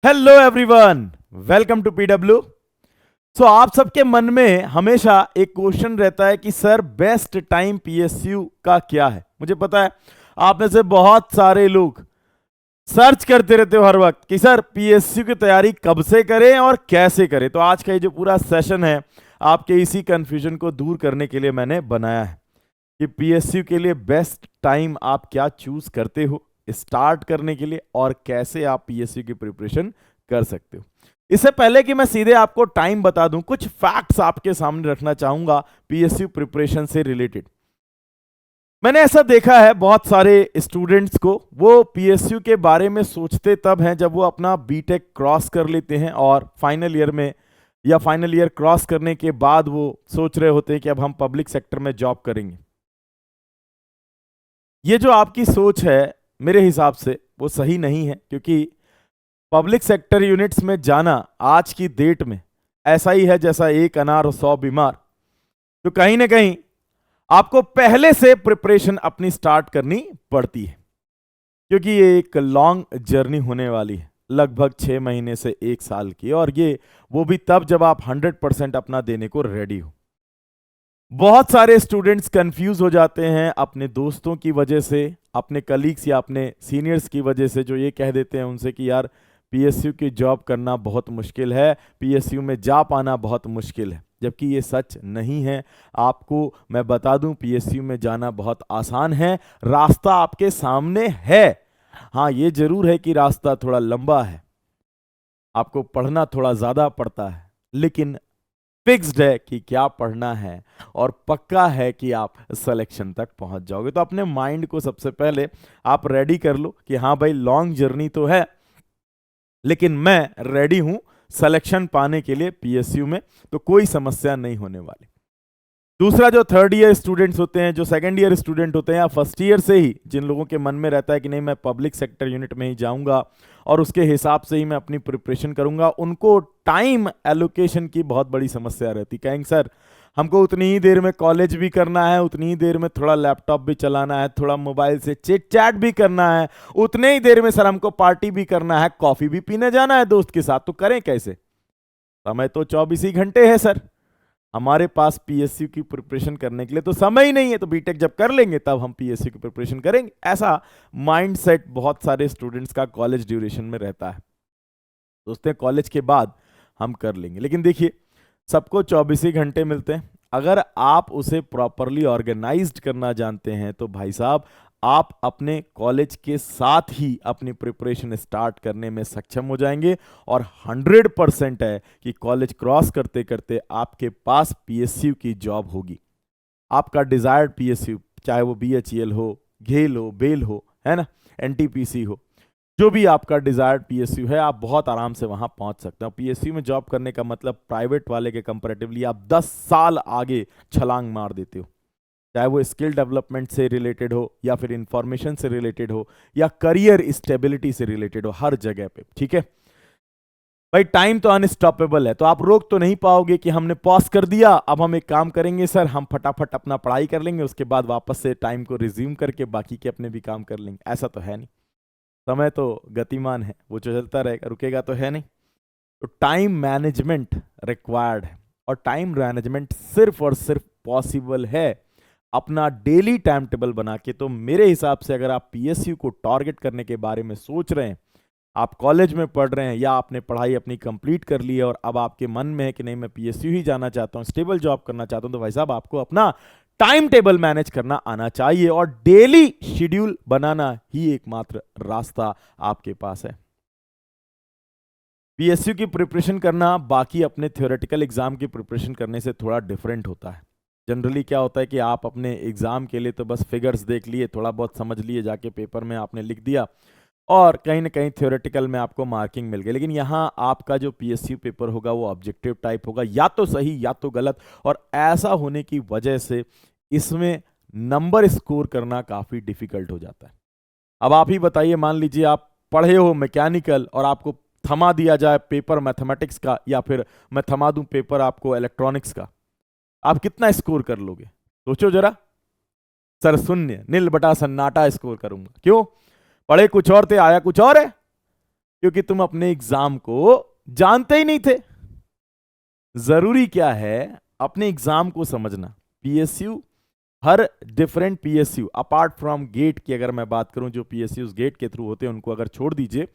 Hello everyone, welcome to PW. So आप सबके मन में हमेशा एक क्वेश्चन रहता है कि सर बेस्ट टाइम पीएसयू का क्या है। मुझे पता है आप में से बहुत सारे लोग सर्च करते रहते हो हर वक्त कि सर पीएसयू की तैयारी कब से करें और कैसे करें। तो आज का ये जो पूरा सेशन है आपके इसी कंफ्यूजन को दूर करने के लिए मैंने बनाया है कि पीएसयू के लिए बेस्ट टाइम आप क्या चूज करते हो स्टार्ट करने के लिए और कैसे आप पीएसयू की प्रिपरेशन कर सकते हो। इससे पहले कि मैं सीधे आपको टाइम बता दूं, कुछ फैक्ट्स आपके सामने रखना चाहूंगा पीएसयू प्रिपरेशन से रिलेटेड। मैंने ऐसा देखा है बहुत सारे स्टूडेंट्स को, वो पीएसयू के बारे में सोचते तब हैं जब वो अपना बीटेक क्रॉस कर लेते हैं और फाइनल ईयर में या फाइनल ईयर क्रॉस करने के बाद वो सोच रहे होते हैं कि अब हम पब्लिक सेक्टर में जॉब करेंगे। ये जो आपकी सोच है मेरे हिसाब से वो सही नहीं है, क्योंकि पब्लिक सेक्टर यूनिट्स में जाना आज की डेट में ऐसा ही है जैसा एक अनार और 100 बीमार। तो कहीं ना कहीं आपको पहले से प्रिपरेशन अपनी स्टार्ट करनी पड़ती है, क्योंकि ये एक लॉन्ग जर्नी होने वाली है, लगभग 6 महीने से 1 साल की। और ये वो भी तब जब आप 100% अपना देने को रेडी हो। बहुत सारे स्टूडेंट्स कंफ्यूज हो जाते हैं अपने दोस्तों की वजह से, अपने कलीग्स या अपने सीनियर्स की वजह से, जो ये कह देते हैं उनसे कि यार पीएसयू की जॉब करना बहुत मुश्किल है, पीएसयू में जा पाना बहुत मुश्किल है। जबकि ये सच नहीं है। आपको मैं बता दूं पीएसयू में जाना बहुत आसान है, रास्ता आपके सामने है। हाँ, ये जरूर है कि रास्ता थोड़ा लंबा है, आपको पढ़ना थोड़ा ज़्यादा पड़ता है, लेकिन फिक्स्ड है कि क्या पढ़ना है और पक्का है कि आप सिलेक्शन तक पहुंच जाओगे। तो अपने माइंड को सबसे पहले आप रेडी कर लो कि हाँ भाई, लॉन्ग जर्नी तो है लेकिन मैं रेडी हूं सिलेक्शन पाने के लिए पीएसयू में, तो कोई समस्या नहीं होने वाली। दूसरा, जो थर्ड ईयर स्टूडेंट्स होते हैं, जो सेकंड ईयर स्टूडेंट होते हैं या फर्स्ट ईयर से ही जिन लोगों के मन में रहता है कि नहीं मैं पब्लिक सेक्टर यूनिट में ही जाऊंगा और उसके हिसाब से ही मैं अपनी प्रिपरेशन करूंगा, उनको टाइम एलोकेशन की बहुत बड़ी समस्या रहती। कहेंगे सर हमको उतनी ही देर में कॉलेज भी करना है, उतनी ही देर में थोड़ा लैपटॉप भी चलाना है, थोड़ा मोबाइल से चिट चैट भी करना है, उतने ही देर में सर हमको पार्टी भी करना है, कॉफी भी पीने जाना है दोस्त के साथ, तो करें कैसे? समय तो 24 ही घंटे है सर, हमारे पास पीएसयू की प्रिपरेशन करने के लिए तो समय ही नहीं है, तो बीटेक जब कर लेंगे तब हम पीएसयू की प्रिपरेशन करेंगे। ऐसा माइंडसेट बहुत सारे स्टूडेंट्स का कॉलेज ड्यूरेशन में रहता है, सोचते हैं कॉलेज के बाद हम कर लेंगे। लेकिन देखिए, सबको 24 ही घंटे मिलते हैं। अगर आप उसे प्रॉपरली ऑर्गेनाइज्ड करना जानते हैं तो भाई साहब आप अपने कॉलेज के साथ ही अपनी प्रिपरेशन स्टार्ट करने में सक्षम हो जाएंगे। और 100% है कि कॉलेज क्रॉस करते करते आपके पास पीएसयू की जॉब होगी, आपका डिजायर्ड पीएसयू, चाहे वो बीएचईएल हो, घेल हो, बेल हो, है ना, एनटीपीसी हो, जो भी आपका डिजायर्ड पीएसयू है, आप बहुत आराम से वहां पहुंच सकते हो। पीएसयू में जॉब करने का मतलब प्राइवेट वाले के कंपैरेटिवली आप 10 साल आगे छलांग मार देते हो, चाहे वो स्किल डेवलपमेंट से रिलेटेड हो या फिर इंफॉर्मेशन से रिलेटेड हो या करियर स्टेबिलिटी से रिलेटेड हो, हर जगह पे। ठीक है भाई, टाइम तो अनस्टॉपेबल है, तो आप रोक तो नहीं पाओगे कि हमने पॉज कर दिया, अब हम एक काम करेंगे सर, हम फटाफट अपना पढ़ाई कर लेंगे, उसके बाद वापस से टाइम को रिज्यूम करके बाकी के अपने भी काम कर लेंगे। ऐसा तो है नहीं, समय तो गतिमान है, वो जो चलता रहेगा, रुकेगा तो है नहीं। तो टाइम मैनेजमेंट रिक्वायर्ड है, और टाइम मैनेजमेंट सिर्फ और सिर्फ पॉसिबल है अपना डेली टाइम टेबल बना के। तो मेरे हिसाब से अगर आप पीएसयू को टारगेट करने के बारे में सोच रहे हैं, आप कॉलेज में पढ़ रहे हैं या आपने पढ़ाई अपनी कंप्लीट कर ली है और अब आपके मन में है कि नहीं मैं पीएसयू ही जाना चाहता हूं, स्टेबल जॉब करना चाहता हूं, तो भाई साहब आपको अपना टाइम टेबल मैनेज करना आना चाहिए और डेली शेड्यूल बनाना ही एकमात्र रास्ता आपके पास है। पीएसयू की प्रिपरेशन करना बाकी अपने थ्योरेटिकल एग्जाम की प्रिपरेशन करने से थोड़ा डिफरेंट होता है। जनरली क्या होता है कि आप अपने एग्जाम के लिए तो बस फिगर्स देख लिए, थोड़ा बहुत समझ लिए, जाके पेपर में आपने लिख दिया और कहीं ना कहीं थ्योरेटिकल में आपको मार्किंग मिल गई। लेकिन यहाँ आपका जो पीएसयू पेपर होगा वो ऑब्जेक्टिव टाइप होगा, या तो सही या तो गलत, और ऐसा होने की वजह से इसमें नंबर स्कोर करना काफ़ी डिफिकल्ट हो जाता है। अब आप ही बताइए, मान लीजिए आप पढ़े हो मैकेनिकल और आपको थमा दिया जाए पेपर मैथमेटिक्स का, या फिर मैं थमा दूं पेपर आपको इलेक्ट्रॉनिक्स का, आप कितना स्कोर कर लोगे? सोचो जरा। सर शून्य, नील बटा सन्नाटा स्कोर करूंगा। क्यों? पढ़े कुछ और थे, आया कुछ और है। क्योंकि तुम अपने एग्जाम को जानते ही नहीं थे। जरूरी क्या है, अपने एग्जाम को समझना। पीएसयू, हर different PSU apart from GATE की अगर मैं बात करूं, जो पीएसयूज गेट के थ्रू होते हैं उनको अगर छोड़ दीजिए,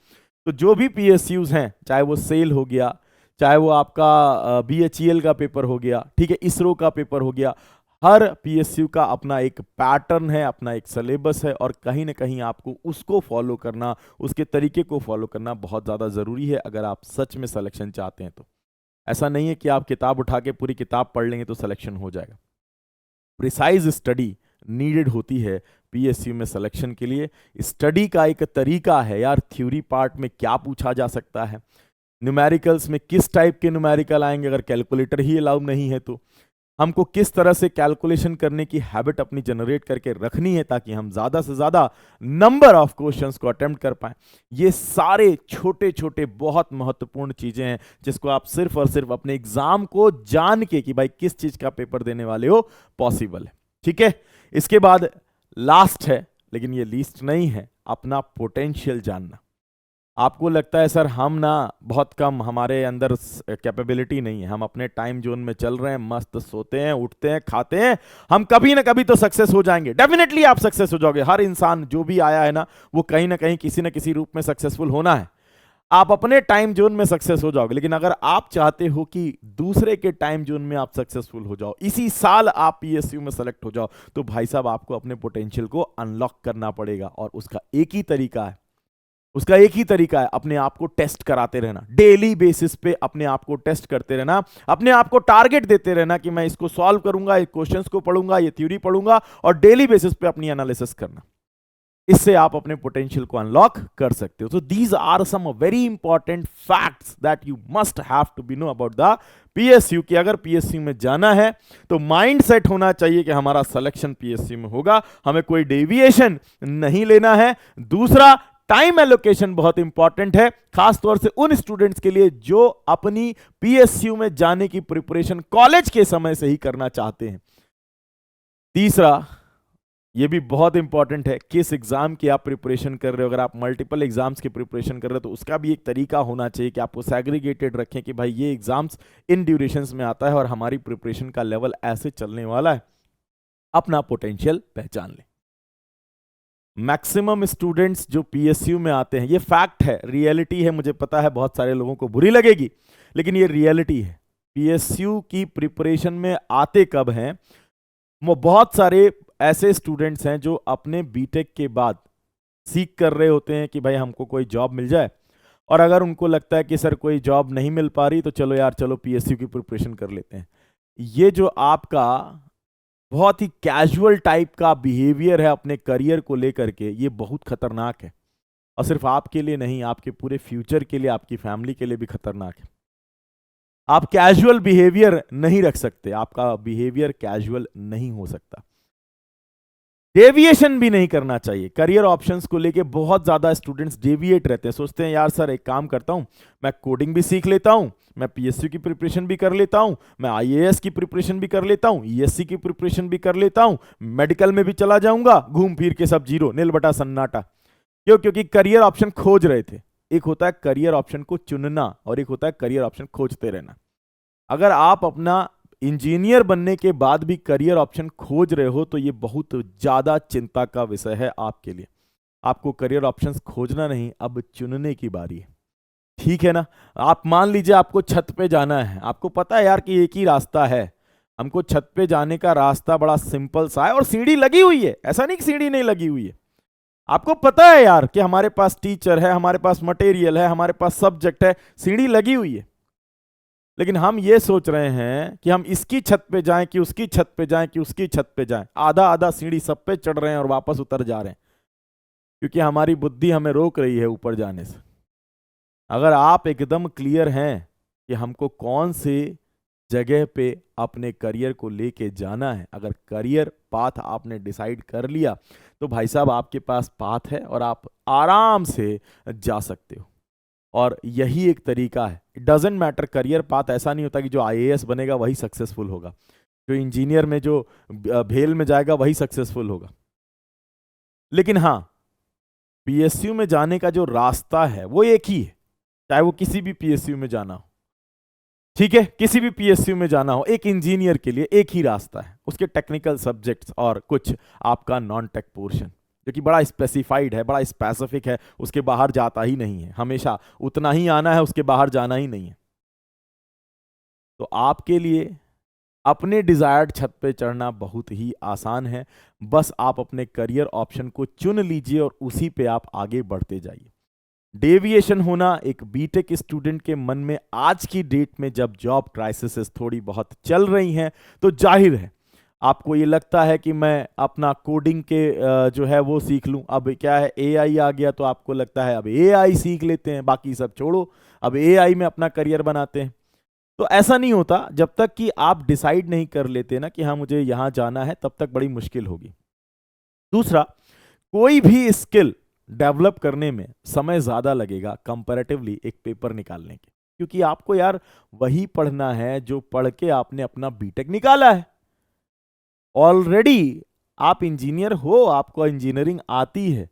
तो जो भी पीएसयूज हैं, चाहे वो सेल हो गया, चाहे वो आपका बीएचईएल का पेपर हो गया, ठीक है, इसरो का पेपर हो गया, हर पीएसयू का अपना एक पैटर्न है, अपना एक सिलेबस है, और कहीं ना कहीं आपको उसको फॉलो करना, उसके तरीके को फॉलो करना बहुत ज़्यादा ज़रूरी है अगर आप सच में सिलेक्शन चाहते हैं तो। ऐसा नहीं है कि आप किताब उठा के पूरी किताब पढ़ लेंगे तो सिलेक्शन हो जाएगा। प्रिसाइज स्टडी नीडेड होती है पीएसयू में सिलेक्शन के लिए। स्टडी का एक तरीका है यार, थ्योरी पार्ट में क्या पूछा जा सकता है, न्यूमेरिकल्स में किस टाइप के न्यूमेरिकल आएंगे, अगर कैलकुलेटर ही अलाउ नहीं है तो हमको किस तरह से कैलकुलेशन करने की हैबिट अपनी जनरेट करके रखनी है ताकि हम ज्यादा से ज्यादा नंबर ऑफ क्वेश्चंस को अटेम्प्ट कर पाएं। ये सारे छोटे छोटे बहुत महत्वपूर्ण चीजें हैं जिसको आप सिर्फ और सिर्फ अपने एग्जाम को जान के कि भाई किस चीज का पेपर देने वाले हो पॉसिबल है। ठीक है, इसके बाद लास्ट है, लेकिन ये लीस्ट नहीं है, अपना पोटेंशियल जानना। आपको लगता है सर हम ना बहुत कम, हमारे अंदर कैपेबिलिटी नहीं है, हम अपने टाइम जोन में चल रहे हैं, मस्त सोते हैं, उठते हैं, खाते हैं, हम कभी ना कभी तो सक्सेस हो जाएंगे। डेफिनेटली आप सक्सेस हो जाओगे, हर इंसान जो भी आया है ना वो कहीं ना कहीं किसी ना किसी रूप में सक्सेसफुल होना है। आप अपने टाइम जोन में सक्सेस हो जाओगे, लेकिन अगर आप चाहते हो कि दूसरे के टाइम जोन में आप सक्सेसफुल हो जाओ, इसी साल आप पीएसयू में सेलेक्ट हो जाओ, तो भाई साहब आपको अपने पोटेंशियल को अनलॉक करना पड़ेगा। और उसका एक ही तरीका है, अपने आप को टेस्ट कराते रहना, डेली बेसिस पे अपने आप को टेस्ट करते रहना, अपने आप को टारगेट देते रहना कि मैं इसको सॉल्व करूंगा, ये क्वेश्चंस को पढ़ूंगा, ये थ्योरी पढ़ूंगा, और डेली बेसिस पे अपनी एनालिसिस करना। इससे आप अपने पोटेंशियल को अनलॉक कर सकते हो। तो these are some very important facts that you must have to be no about the PSU. कि अगर पीएसयू में जाना है तो माइंड सेट होना चाहिए कि हमारा सिलेक्शन पीएसयू में होगा, हमें कोई डेविएशन नहीं लेना है। दूसरा, टाइम एलोकेशन बहुत इंपॉर्टेंट है, खासतौर से उन स्टूडेंट्स के लिए जो अपनी पीएसयू में जाने की प्रिपरेशन कॉलेज के समय से ही करना चाहते हैं। तीसरा, ये भी बहुत इंपॉर्टेंट है, किस एग्जाम की आप प्रिपरेशन कर रहे हो। अगर आप मल्टीपल एग्जाम्स की प्रिपरेशन कर रहे हो तो उसका भी एक तरीका होना चाहिए कि आपको सेग्रीगेटेड रखें कि भाई ये एग्जाम्स इन ड्यूरेशंस में आता है और हमारी प्रिपरेशन का लेवल ऐसे चलने वाला है। अपना पोटेंशियल पहचान लें। मैक्सिमम स्टूडेंट्स जो पीएसयू में आते हैं, ये फैक्ट है, रियलिटी है, मुझे पता है बहुत सारे लोगों को बुरी लगेगी, लेकिन ये रियलिटी है। पीएसयू की प्रिपरेशन में आते कब हैं, वो बहुत सारे ऐसे स्टूडेंट्स हैं जो अपने बीटेक के बाद सीख कर रहे होते हैं कि भाई हमको कोई जॉब मिल जाए, और अगर उनको लगता है कि सर कोई जॉब नहीं मिल पा रही तो चलो यार चलो पीएसयू की प्रिपरेशन कर लेते हैं। ये जो आपका बहुत ही कैजुअल टाइप का बिहेवियर है अपने करियर को लेकर के, ये बहुत खतरनाक है, और सिर्फ आपके लिए नहीं, आपके पूरे फ्यूचर के लिए, आपकी फैमिली के लिए भी खतरनाक है। आप कैजुअल बिहेवियर नहीं रख सकते, आपका बिहेवियर कैजुअल नहीं हो सकता। डेविएशन भी नहीं करना चाहिए। करियर ऑप्शंस को लेके बहुत ज्यादा स्टूडेंट्स डेविएट रहते हैं, सोचते हैं यार सर एक काम करता हूं, मैं कोडिंग भी सीख लेता हूं, मैं पीएसयू की प्रिपरेशन भी कर लेता हूं, मैं आईएएस की प्रिपरेशन भी कर लेता हूं, ईएससी की प्रिपरेशन भी कर लेता हूं, मेडिकल में भी चला जाऊंगा, घूम फिर के सब जीरो, नील बटा सन्नाटा। क्यों? क्योंकि करियर ऑप्शन खोज रहे थे। एक होता है करियर ऑप्शन को चुनना और एक होता है करियर ऑप्शन खोजते रहना। अगर आप अपना इंजीनियर बनने के बाद भी करियर ऑप्शन खोज रहे हो तो ये बहुत ज्यादा चिंता का विषय है आपके लिए। आपको करियर ऑप्शंस खोजना नहीं, अब चुनने की बारी है। ठीक है ना? आप मान लीजिए आपको छत पे जाना है, आपको पता है यार कि एक ही रास्ता है, हमको छत पे जाने का रास्ता बड़ा सिंपल सा है और सीढ़ी लगी हुई है, ऐसा नहीं कि सीढ़ी नहीं लगी हुई है। आपको पता है यार कि हमारे पास टीचर है, हमारे पास मटेरियल है, हमारे पास सब्जेक्ट है, सीढ़ी लगी हुई है। लेकिन हम ये सोच रहे हैं कि हम इसकी छत पे जाएं कि उसकी छत पे जाएं कि उसकी छत पे जाएं, आधा आधा सीढ़ी सब पे चढ़ रहे हैं और वापस उतर जा रहे हैं, क्योंकि हमारी बुद्धि हमें रोक रही है ऊपर जाने से। अगर आप एकदम क्लियर हैं कि हमको कौन से जगह पे अपने करियर को लेके जाना है, अगर करियर पाथ आपने डिसाइड कर लिया तो भाई साहब आपके पास पाथ है और आप आराम से जा सकते हो। और यही एक तरीका है। It doesn't matter, career path ऐसा नहीं होता कि जो आईएएस बनेगा वही सक्सेसफुल होगा, जो इंजीनियर में जो भेल में जाएगा वही सक्सेसफुल होगा। लेकिन हाँ, पीएसयू में जाने का जो रास्ता है वो एक ही है, चाहे वो किसी भी पीएसयू में जाना हो, ठीक है, किसी भी पीएसयू में जाना हो, एक इंजीनियर के लिए एक ही रास्ता है, उसके टेक्निकल सब्जेक्ट्स और कुछ आपका नॉन टेक पोर्शन, जो कि बड़ा स्पेसिफाइड है, बड़ा स्पेसिफिक है, उसके बाहर जाता ही नहीं है, हमेशा उतना ही आना है, उसके बाहर जाना ही नहीं है। तो आपके लिए अपने डिजायर्ड छत पे चढ़ना बहुत ही आसान है, बस आप अपने करियर ऑप्शन को चुन लीजिए और उसी पे आप आगे बढ़ते जाइए। डेविएशन होना एक बीटेक स्टूडेंट के मन में आज की डेट में, जब जॉब क्राइसिस थोड़ी बहुत चल रही हैं, तो जाहिर है आपको ये लगता है कि मैं अपना कोडिंग के जो है वो सीख लूं। अब क्या है, एआई आ गया, तो आपको लगता है अब एआई सीख लेते हैं, बाकी सब छोड़ो, अब एआई में अपना करियर बनाते हैं। तो ऐसा नहीं होता, जब तक कि आप डिसाइड नहीं कर लेते ना कि हाँ मुझे यहां जाना है, तब तक बड़ी मुश्किल होगी। दूसरा, कोई भी स्किल डेवलप करने में समय ज्यादा लगेगा कंपैरेटिवली एक पेपर निकालने के, क्योंकि आपको यार वही पढ़ना है जो पढ़ के आपने अपना बीटेक निकाला है। ऑलरेडी आप इंजीनियर हो, आपको इंजीनियरिंग आती है,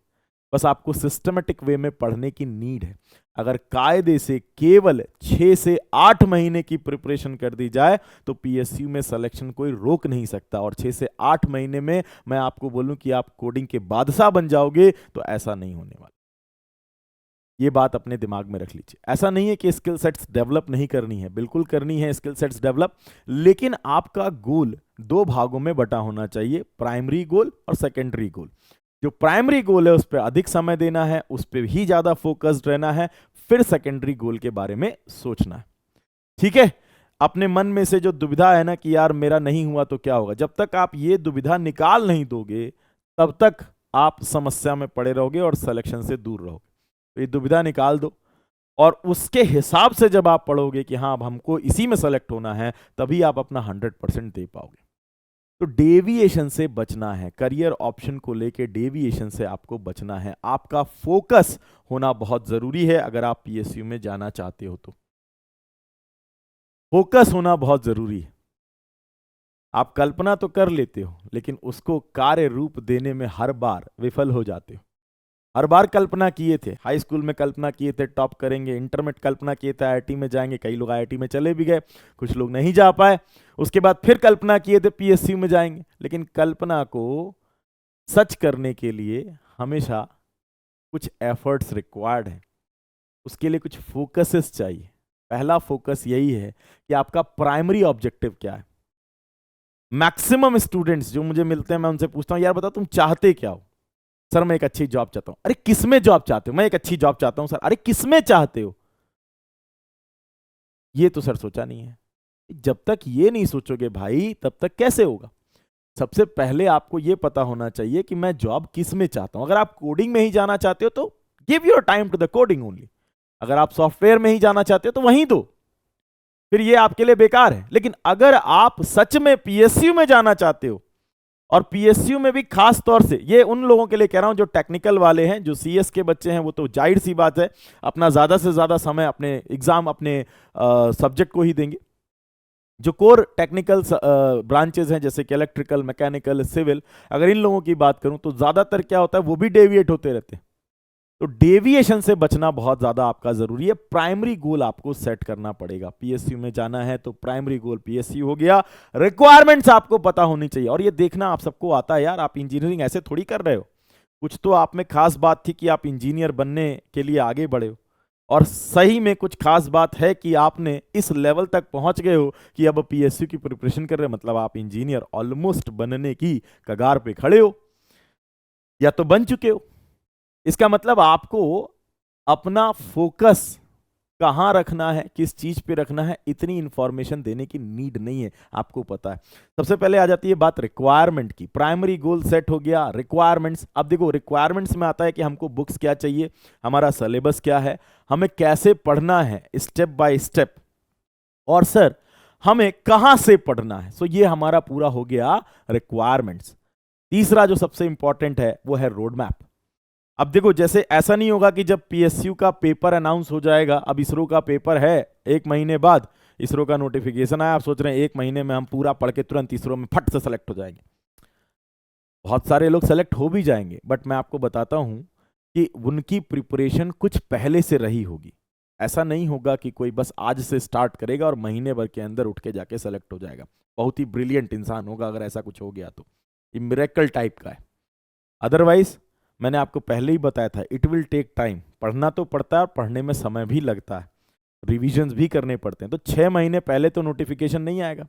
बस आपको सिस्टमेटिक वे में पढ़ने की नीड है। अगर कायदे से केवल 6 से 8 महीने की प्रिपरेशन कर दी जाए तो पीएसयू में सिलेक्शन कोई रोक नहीं सकता। और 6 से 8 महीने में मैं आपको बोलूं कि आप कोडिंग के बादशाह बन जाओगे, तो ऐसा नहीं होने वाला। ये बात अपने दिमाग में रख लीजिए। ऐसा नहीं है कि स्किल सेट्स डेवलप नहीं करनी है, बिल्कुल करनी है स्किल सेट्स डेवलप, लेकिन आपका गोल 2 भागों में बटा होना चाहिए, प्राइमरी गोल और सेकेंडरी गोल। जो प्राइमरी गोल है उस पर अधिक समय देना है, उस पर ही ज्यादा फोकस्ड रहना है, फिर सेकेंडरी गोल के बारे में सोचना है। ठीक है, अपने मन में से जो दुविधा है ना कि यार मेरा नहीं हुआ तो क्या होगा, जब तक आप ये दुविधा निकाल नहीं दोगे तब तक आप समस्या में पड़े रहोगे और सिलेक्शन से दूर रहोगे। तो ये दुविधा निकाल दो और उसके हिसाब से जब आप पढ़ोगे कि हाँ अब हमको इसी में सेलेक्ट होना है, तभी आप अपना 100% दे पाओगे। तो डेविएशन से बचना है, करियर ऑप्शन को लेके डेविएशन से आपको बचना है। आपका फोकस होना बहुत जरूरी है अगर आप पीएसयू में जाना चाहते हो तो। फोकस होना बहुत जरूरी है। आप कल्पना तो कर लेते हो, लेकिन उसको कार्य रूप देने में हर बार विफल हो जाते हो। हर बार कल्पना किए थे, हाई स्कूल में कल्पना किए थे टॉप करेंगे, इंटरमीडिएट कल्पना किए थे आईआईटी में जाएंगे, कई लोग आईआईटी में चले भी गए, कुछ लोग नहीं जा पाए। उसके बाद फिर कल्पना किए थे पीएसयू में जाएंगे, लेकिन कल्पना को सच करने के लिए हमेशा कुछ एफर्ट्स रिक्वायर्ड है, उसके लिए कुछ फोकसेस चाहिए। पहला फोकस यही है कि आपका प्राइमरी ऑब्जेक्टिव क्या है। मैक्सिमम स्टूडेंट्स जो मुझे मिलते हैं, मैं उनसे पूछता हूं यार बताओ तुम चाहते क्या हो। सर मैं एक अच्छी जॉब चाहता हूं। अरे किसमें जॉब चाहते हो? मैं एक अच्छी जॉब चाहता हूं सर। अरे किसमें चाहते हो? ये तो सर सोचा नहीं है। जब तक ये नहीं सोचोगे भाई, तब तक कैसे होगा? सबसे पहले आपको ये पता होना चाहिए कि मैं जॉब किस में चाहता हूं। अगर आप कोडिंग में ही जाना चाहते हो तो give your time to the coding only. अगर आप सॉफ्टवेयर में ही जाना चाहते हो तो वहीं दो, फिर ये आपके लिए बेकार है। लेकिन अगर आप सच में पीएसयू में जाना चाहते हो, और पीएसयू में भी खास तौर से ये उन लोगों के लिए कह रहा हूं जो टेक्निकल वाले हैं, जो सीएस के बच्चे हैं, वो तो जाहिर सी बात है अपना ज्यादा से ज्यादा समय अपने एग्जाम, अपने सब्जेक्ट को ही देंगे। जो कोर टेक्निकल ब्रांचेस हैं जैसे कि इलेक्ट्रिकल, मैकेनिकल, सिविल, अगर इन लोगों की बात करूं तो ज्यादातर क्या होता है, वो भी डेविएट होते रहते हैं। तो डेविएशन से बचना बहुत ज्यादा आपका जरूरी है। प्राइमरी गोल आपको सेट करना पड़ेगा। पीएसयू में जाना है तो प्राइमरी गोल पीएसयू हो गया। रिक्वायरमेंट्स आपको पता होनी चाहिए, और ये देखना आप सबको आता है यार, आप इंजीनियरिंग ऐसे थोड़ी कर रहे हो। कुछ तो आप में खास बात थी कि आप इंजीनियर बनने के लिए आगे बढ़े हो, और सही में कुछ खास बात है कि आपने इस लेवल तक पहुंच गए हो कि अब पीएसयू की प्रिपरेशन कर रहे हो, मतलब आप इंजीनियर ऑलमोस्ट बनने की कगार पे खड़े हो या तो बन चुके हो। इसका मतलब आपको अपना फोकस कहां रखना है, किस चीज पे रखना है, इतनी इंफॉर्मेशन देने की नीड नहीं है, आपको पता है। सबसे पहले आ जाती है बात रिक्वायरमेंट की। प्राइमरी गोल सेट हो गया, रिक्वायरमेंट्स। अब देखो रिक्वायरमेंट्स में आता है कि हमको बुक्स क्या चाहिए, हमारा सिलेबस क्या है, हमें कैसे पढ़ना है स्टेप बाय स्टेप, और सर हमें कहां से पढ़ना है। सो ये हमारा पूरा हो गया रिक्वायरमेंट्स। तीसरा जो सबसे इंपॉर्टेंट है वो है रोड मैप। अब देखो जैसे ऐसा नहीं होगा कि जब पीएसयू का पेपर अनाउंस हो जाएगा, अब इसरो का पेपर है 1 महीने बाद, इसरो का नोटिफिकेशन आया, आप सोच रहे हैं 1 महीने में हम पूरा पढ़ के तुरंत इसरो में फट से सेलेक्ट हो जाएंगे। बहुत सारे लोग सेलेक्ट हो भी जाएंगे, बट मैं आपको बताता हूं कि उनकी प्रिपरेशन कुछ पहले से रही होगी। ऐसा नहीं होगा कि कोई बस आज से स्टार्ट करेगा और महीने भर के अंदर उठ के जाके सेलेक्ट हो जाएगा। बहुत ही ब्रिलियंट इंसान होगा अगर ऐसा कुछ हो गया तो, ये मिरेकल टाइप का है। अदरवाइज मैंने आपको पहले ही बताया था, इट विल टेक टाइम। पढ़ना तो पड़ता है और पढ़ने में समय भी लगता है, रिविजन्स भी करने पड़ते हैं। तो 6 महीने पहले तो नोटिफिकेशन नहीं आएगा,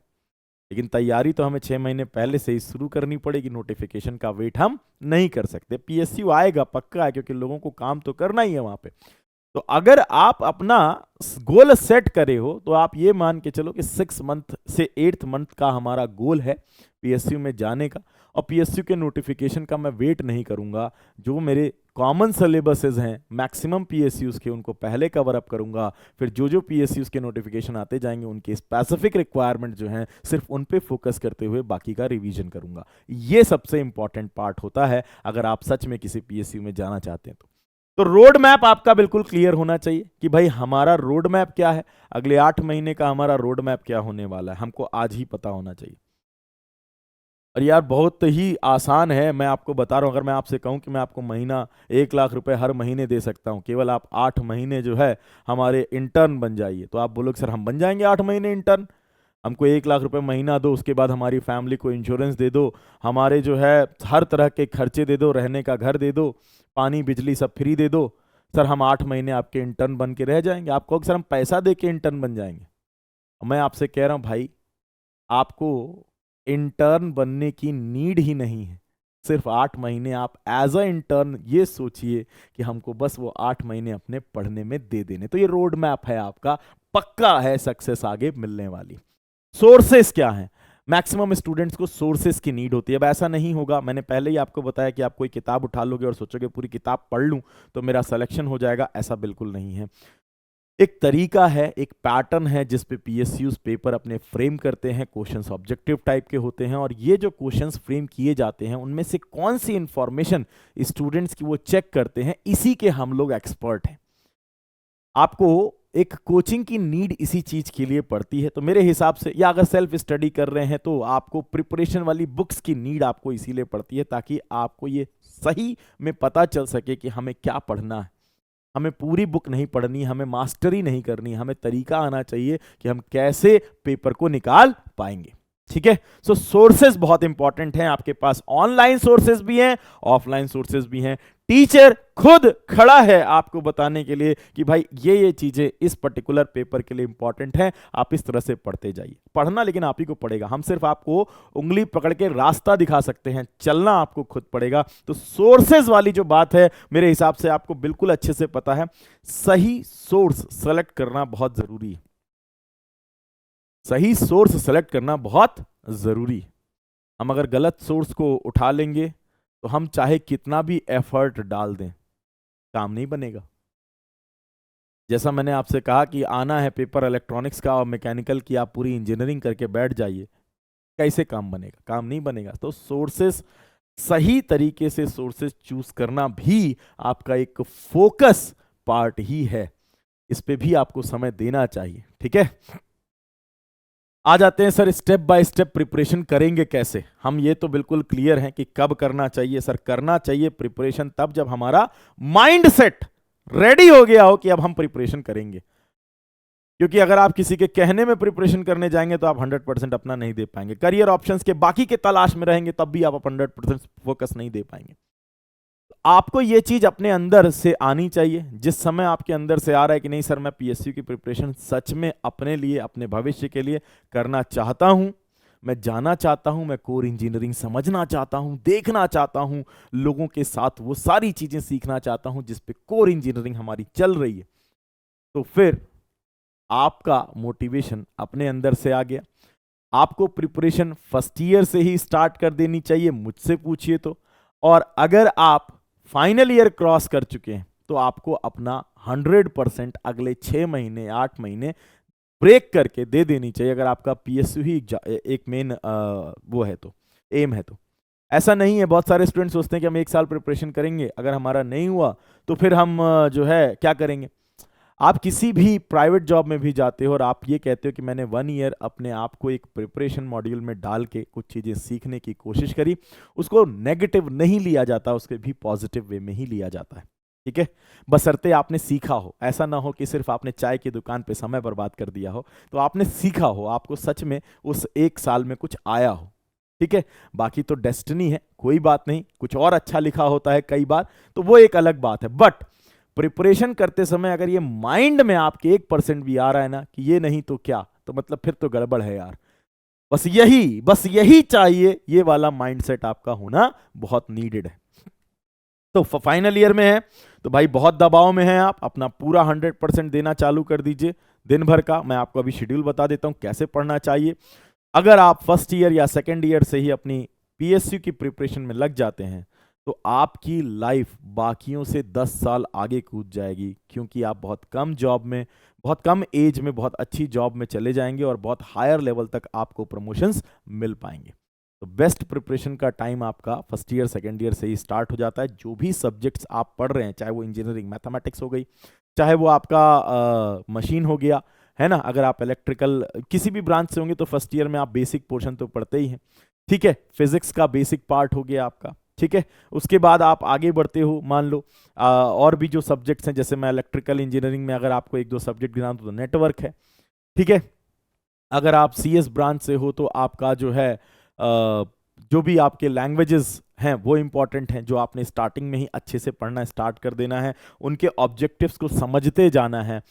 लेकिन तैयारी तो हमें 6 महीने पहले से ही शुरू करनी पड़ेगी। नोटिफिकेशन का वेट हम नहीं कर सकते। पीएसयू आएगा पक्का है, क्योंकि लोगों को काम तो करना ही है वहां पे। तो अगर आप अपना गोल सेट करे हो तो आप ये मान के चलो कि 6 मंथ से 8th मंथ का हमारा गोल है पीएसयू में जाने का। और पीएसयू के नोटिफिकेशन का मैं वेट नहीं करूंगा। जो मेरे कॉमन सिलेबसेस हैं मैक्सिमम पीएसयूज के, उनको पहले कवर अप करूंगा। फिर जो पीएसयूज के नोटिफिकेशन आते जाएंगे उनके स्पेसिफिक रिक्वायरमेंट जो हैं सिर्फ उन पे फोकस करते हुए बाकी का रिवीजन करूंगा। ये सबसे इंपॉर्टेंट पार्ट होता है अगर आप सच में किसी पीएसयू में जाना चाहते हैं तो रोड मैप आपका बिल्कुल क्लियर होना चाहिए कि भाई हमारा रोड मैप क्या है, अगले 8 महीने का हमारा रोड मैप क्या होने वाला है, हमको आज ही पता होना चाहिए। और यार बहुत ही आसान है, मैं आपको बता रहा हूं। अगर मैं आपसे कहूं कि मैं आपको महीना 1 लाख रुपए हर महीने दे सकता हूं, केवल आप 8 महीने जो है हमारे इंटर्न बन जाइए, तो आप बोलोगे सर हम बन जाएंगे 8 महीने इंटर्न, हमको 1 लाख रुपए महीना दो, उसके बाद हमारी फैमिली को इंश्योरेंस दे दो, हमारे जो है हर तरह के खर्चे दे दो, रहने का घर दे दो, पानी बिजली सब फ्री दे दो, सर हम 8 महीने आपके इंटर्न बन के रह जाएंगे। आप कहोगे सर हम पैसा दे के इंटर्न बन जाएंगे। मैं आपसे कह रहा हूं भाई, आपको इंटर्न बनने की नीड ही नहीं है। सिर्फ 8 महीने आप एज अ इंटर्न ये सोचिए कि हमको बस वो 8 महीने अपने पढ़ने में दे देने, तो ये रोड मैप है आपका, पक्का है सक्सेस आगे मिलने वाली। सोर्सेस क्या हैं? मैक्सिमम स्टूडेंट्स को सोर्सेस की नीड होती है। अब ऐसा नहीं होगा, मैंने पहले ही आपको बताया कि आप कोई किताब उठा लोगे और सोचोगे पूरी किताब पढ़ लूं तो मेरा सिलेक्शन हो जाएगा, ऐसा बिल्कुल नहीं है। एक तरीका है, एक पैटर्न है जिस पे पीएसयूज पेपर अपने फ्रेम करते हैं। क्वेश्चंस ऑब्जेक्टिव टाइप के होते हैं और ये जो क्वेश्चंस फ्रेम किए जाते हैं उनमें से कौन सी इंफॉर्मेशन स्टूडेंट्स की वो चेक करते हैं, इसी के हम लोग एक्सपर्ट हैं। आपको एक कोचिंग की नीड इसी चीज के लिए पड़ती है, तो मेरे हिसाब से, या अगर सेल्फ स्टडी कर रहे हैं तो आपको प्रिपरेशन वाली बुक्स की नीड आपको इसीलिए पड़ती है, ताकि आपको ये सही में पता चल सके कि हमें क्या पढ़ना है। हमें पूरी बुक नहीं पढ़नी, हमें मास्टरी नहीं करनी, हमें तरीका आना चाहिए कि हम कैसे पेपर को निकाल पाएंगे। ठीक है, सो सोर्सेज बहुत इंपॉर्टेंट हैं। आपके पास ऑनलाइन सोर्सेज भी हैं, ऑफलाइन सोर्सेज भी हैं। टीचर खुद खड़ा है आपको बताने के लिए कि भाई ये चीजें इस पर्टिकुलर पेपर के लिए इंपॉर्टेंट हैं, आप इस तरह से पढ़ते जाइए। पढ़ना लेकिन आप ही को पड़ेगा, हम सिर्फ आपको उंगली पकड़ के रास्ता दिखा सकते हैं, चलना आपको खुद पड़ेगा। तो सोर्सेज वाली जो बात है मेरे हिसाब से आपको बिल्कुल अच्छे से पता है। सही सोर्स सेलेक्ट करना बहुत जरूरी है, सही सोर्स सेलेक्ट करना बहुत जरूरी है। हम अगर गलत सोर्स को उठा लेंगे तो हम चाहे कितना भी एफर्ट डाल दें, काम नहीं बनेगा। जैसा मैंने आपसे कहा कि आना है पेपर इलेक्ट्रॉनिक्स का और मैकेनिकल की, आप पूरी इंजीनियरिंग करके बैठ जाइए, कैसे काम बनेगा? काम नहीं बनेगा। तो सोर्सेस, सही तरीके से सोर्सेस चूज करना भी आपका एक फोकस पार्ट ही है, इस पे भी आपको समय देना चाहिए। ठीक है, आ जाते हैं sir step by step preparation करेंगे कैसे। हम ये तो बिल्कुल क्लियर हैं कि कब करना चाहिए। सर करना चाहिए प्रिपरेशन तब जब हमारा माइंड सेट रेडी हो गया हो कि अब हम प्रिपरेशन करेंगे। क्योंकि अगर आप किसी के कहने में प्रिपरेशन करने जाएंगे तो आप 100% अपना नहीं दे पाएंगे। करियर ऑप्शंस के बाकी के तलाश में रहेंगे तब भी आप 100% फोकस नहीं दे पाएंगे। आपको ये चीज अपने अंदर से आनी चाहिए। जिस समय आपके अंदर से आ रहा है कि नहीं सर मैं पीएसयू की प्रिपरेशन सच में अपने लिए, अपने भविष्य के लिए करना चाहता हूं, मैं जाना चाहता हूं, मैं कोर इंजीनियरिंग समझना चाहता हूं, देखना चाहता हूं, लोगों के साथ वो सारी चीजें सीखना चाहता हूं जिस पे कोर इंजीनियरिंग हमारी चल रही है, तो फिर आपका मोटिवेशन अपने अंदर से आ गया। आपको प्रिपरेशन फर्स्ट ईयर से ही स्टार्ट कर देनी चाहिए, मुझसे पूछिए तो। और अगर आप फाइनल ईयर क्रॉस कर चुके हैं तो आपको अपना 100% अगले 6 महीने 8 महीने ब्रेक करके दे देनी चाहिए, अगर आपका पीएसयू ही एक मेन वो है तो, एम है तो। ऐसा नहीं है, बहुत सारे स्टूडेंट सोचते हैं कि हम 1 साल प्रिपरेशन करेंगे, अगर हमारा नहीं हुआ तो फिर हम जो है क्या करेंगे। आप किसी भी प्राइवेट जॉब में भी जाते हो और आप ये कहते हो कि मैंने 1 ईयर अपने आप को एक प्रिपरेशन मॉड्यूल में डाल के कुछ चीज़ें सीखने की कोशिश करी, उसको नेगेटिव नहीं लिया जाता, उसके भी पॉजिटिव वे में ही लिया जाता है। ठीक है, बशर्ते आपने सीखा हो। ऐसा ना हो कि सिर्फ आपने चाय की दुकान पे समय बर्बाद कर दिया हो, तो आपने सीखा हो, आपको सच में उस 1 साल में कुछ आया हो। ठीक है, बाकी तो डेस्टिनी है, कोई बात नहीं, कुछ और अच्छा लिखा होता है कई बार, तो वो एक अलग बात है। बट प्रिपरेशन करते समय अगर ये माइंड में आपके 1% भी आ रहा है ना कि ये नहीं तो क्या, तो मतलब फिर तो गड़बड़ है यार। बस यही चाहिए, ये वाला माइंडसेट आपका होना बहुत नीडेड है। तो फाइनल ईयर में है तो भाई बहुत दबाव में है, आप अपना पूरा 100% देना चालू कर दीजिए दिन भर का। मैं आपको अभी शेड्यूल बता देता हूं कैसे पढ़ना चाहिए। अगर आप फर्स्ट ईयर या सेकेंड ईयर से ही अपनी पीएसयू की प्रिपरेशन में लग जाते हैं तो आपकी लाइफ बाकियों से 10 साल आगे कूद जाएगी, क्योंकि आप बहुत कम जॉब में, बहुत कम एज में बहुत अच्छी जॉब में चले जाएंगे और बहुत हायर लेवल तक आपको प्रमोशंस मिल पाएंगे। तो बेस्ट प्रिपरेशन का टाइम आपका फर्स्ट ईयर सेकेंड ईयर से ही स्टार्ट हो जाता है। जो भी सब्जेक्ट्स आप पढ़ रहे हैं, चाहे वो इंजीनियरिंग मैथमेटिक्स हो गई, चाहे वो आपका मशीन हो गया, है ना, अगर आप इलेक्ट्रिकल किसी भी ब्रांच से होंगे तो फर्स्ट ईयर में आप बेसिक पोर्शन तो पढ़ते ही हैं। ठीक है, फिजिक्स का बेसिक पार्ट हो गया आपका। ठीक है, उसके बाद आप आगे बढ़ते हो, मान लो और भी जो सब्जेक्ट्स हैं, जैसे मैं इलेक्ट्रिकल इंजीनियरिंग में अगर आपको 1-2 सब्जेक्ट गिना दूं तो नेटवर्क है। ठीक है, अगर आप सीएस ब्रांच से हो तो आपका जो है जो भी आपके लैंग्वेजेस हैं वो इंपॉर्टेंट हैं, जो आपने स्टार्टिंग में ही अच्छे से पढ़ना स्टार्ट कर देना है, उनके ऑब्जेक्टिव्स को समझते जाना है।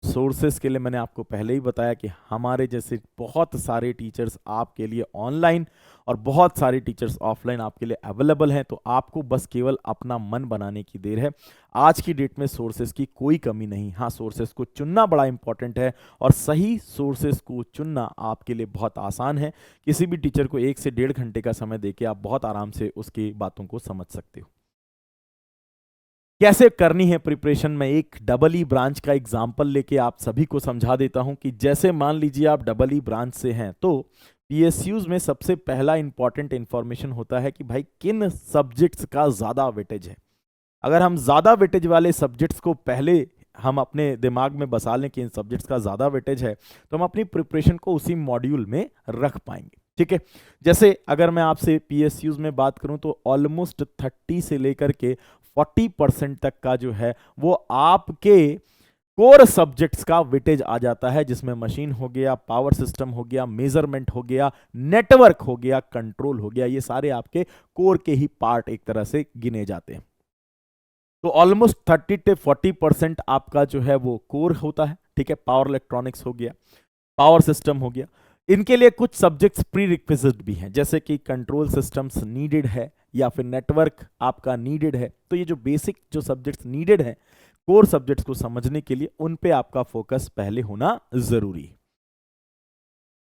सोर्सेस के लिए मैंने आपको पहले ही बताया कि हमारे जैसे बहुत सारे टीचर्स आपके लिए ऑनलाइन और बहुत सारे टीचर्स ऑफलाइन आपके लिए अवेलेबल हैं, तो आपको बस केवल अपना मन बनाने की देर है। आज की डेट में सोर्सेस की कोई कमी नहीं। हाँ, सोर्सेस को चुनना बड़ा इंपॉर्टेंट है और सही सोर्सेस को चुनना आपके लिए बहुत आसान है। किसी भी टीचर को 1 से 1.5 घंटे का समय देके आप बहुत आराम से उसकी बातों को समझ सकते हो। कैसे करनी है प्रिपरेशन में, एक डबल ई ब्रांच का एग्जाम्पल लेके आप सभी को समझा देता हूं कि जैसे मान लीजिए आप डबल ई ब्रांच से हैं, तो पीएसयूज में सबसे पहला इंपॉर्टेंट इंफॉर्मेशन होता है कि भाई किन सब्जेक्ट्स का ज्यादा वेटेज है। अगर हम ज्यादा वेटेज वाले सब्जेक्ट्स को पहले हम अपने दिमाग में बसा लें कि इन सब्जेक्ट्स का ज्यादा वेटेज है, तो हम अपनी प्रिपरेशन को उसी मॉड्यूल में रख पाएंगे। ठीक है, जैसे अगर मैं आपसे पीएसयूज में बात करूं तो ऑलमोस्ट 30 से लेकर के 40% तक का जो है वो आपके कोर सब्जेक्ट्स का वेटेज आ जाता है, जिसमें मशीन हो गया, पावर सिस्टम हो गया, मेजरमेंट हो गया, नेटवर्क हो गया, कंट्रोल हो गया। ये सारे आपके कोर के ही पार्ट एक तरह से गिने जाते हैं। तो ऑलमोस्ट 30 से 40% आपका जो है वो कोर होता है। ठीक है, पावर इलेक्ट्रॉनिक्स हो गया, पावर सिस्टम हो गया। इनके लिए कुछ सब्जेक्ट्स प्री रिक्विजिट भी हैं, जैसे कि कंट्रोल सिस्टम्स नीडेड है या फिर नेटवर्क आपका नीडेड है। तो ये जो बेसिक जो सब्जेक्ट्स नीडेड है कोर सब्जेक्ट्स को समझने के लिए, उन पे आपका फोकस पहले होना जरूरी है।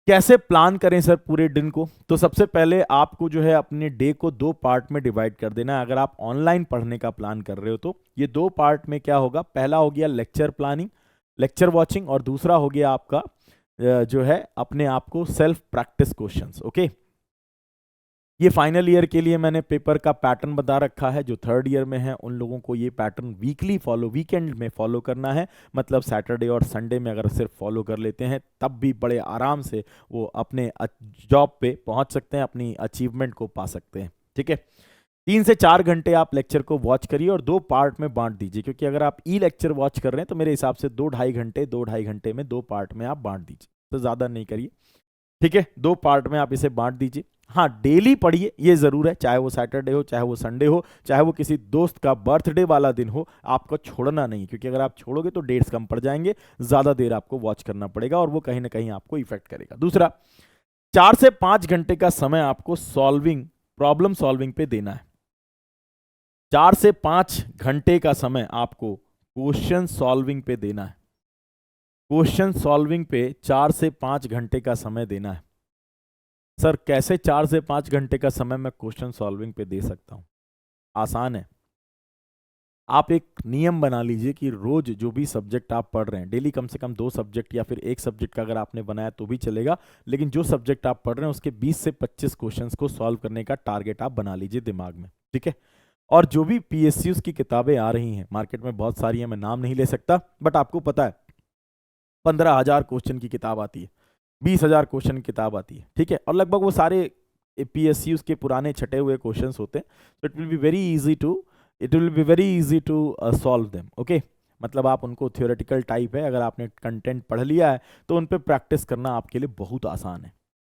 कैसे प्लान करें सर पूरे दिन को? तो सबसे पहले आपको जो है अपने डे को 2 पार्ट में डिवाइड कर देना है। अगर आप ऑनलाइन पढ़ने का प्लान कर रहे हो तो ये 2 पार्ट में क्या होगा, पहला हो गया लेक्चर प्लानिंग, लेक्चर वॉचिंग, और दूसरा हो गया आपका जो है अपने आप को सेल्फ प्रैक्टिस क्वेश्चंस। ओके, ये फाइनल ईयर के लिए मैंने पेपर का पैटर्न बता रखा है। जो थर्ड ईयर में है उन लोगों को ये पैटर्न वीकेंड में फॉलो करना है। मतलब सैटरडे और संडे में अगर सिर्फ फॉलो कर लेते हैं तब भी बड़े आराम से वो अपने जॉब पे पहुंच सकते हैं, अपनी अचीवमेंट को पा सकते हैं। ठीक है, 3 से 4 घंटे आप लेक्चर को वॉच करिए और 2 पार्ट में बांट दीजिए, क्योंकि अगर आप ई लेक्चर वॉच कर रहे हैं तो मेरे हिसाब से 2-2.5 घंटे में 2 पार्ट में आप बांट दीजिए, तो ज़्यादा नहीं करिए। ठीक है, 2 पार्ट में आप इसे बांट दीजिए। हाँ, डेली पढ़िए, ये जरूर है, चाहे वो सैटरडे हो, चाहे वो संडे हो, चाहे वो किसी दोस्त का बर्थडे वाला दिन हो, आपको छोड़ना नहीं, क्योंकि अगर आप छोड़ोगे तो डेट्स कम पड़ जाएंगे, ज्यादा देर आपको वॉच करना पड़ेगा और वो कहीं ना कहीं आपको इफेक्ट करेगा। दूसरा, 4 से 5 घंटे का समय आपको प्रॉब्लम सॉल्विंग पे देना है। 4 से 5 घंटे का समय आपको क्वेश्चन सॉल्विंग पे देना है। क्वेश्चन सॉल्विंग पे 4 से 5 घंटे का समय देना है। सर कैसे 4 से 5 घंटे का समय मैं क्वेश्चन सॉल्विंग पे दे सकता हूं? आसान है, आप एक नियम बना लीजिए कि रोज जो भी सब्जेक्ट आप पढ़ रहे हैं, डेली कम से कम 2 सब्जेक्ट या फिर 1 सब्जेक्ट का अगर आपने बनाया तो भी चलेगा, लेकिन जो सब्जेक्ट आप पढ़ रहे हैं उसके 20 से 25 क्वेश्चंस को सॉल्व करने का टारगेट आप बना लीजिए दिमाग में। ठीक है, और जो भी पीएसयूज की किताबें आ रही हैं मार्केट में, बहुत सारी हैं, मैं नाम नहीं ले सकता, बट आपको पता है 15,000 क्वेश्चन की किताब आती है, 20,000 क्वेश्चन की किताब आती है। ठीक है, और लगभग वो सारे पीएसयूज के पुराने छटे हुए क्वेश्चंस होते हैं। तो it will be very easy to it will be very easy to solve them. Okay, मतलब आप उनको थियोरेटिकल टाइप है, अगर आपने कंटेंट पढ़ लिया है तो उन पे प्रैक्टिस करना आपके लिए बहुत आसान है।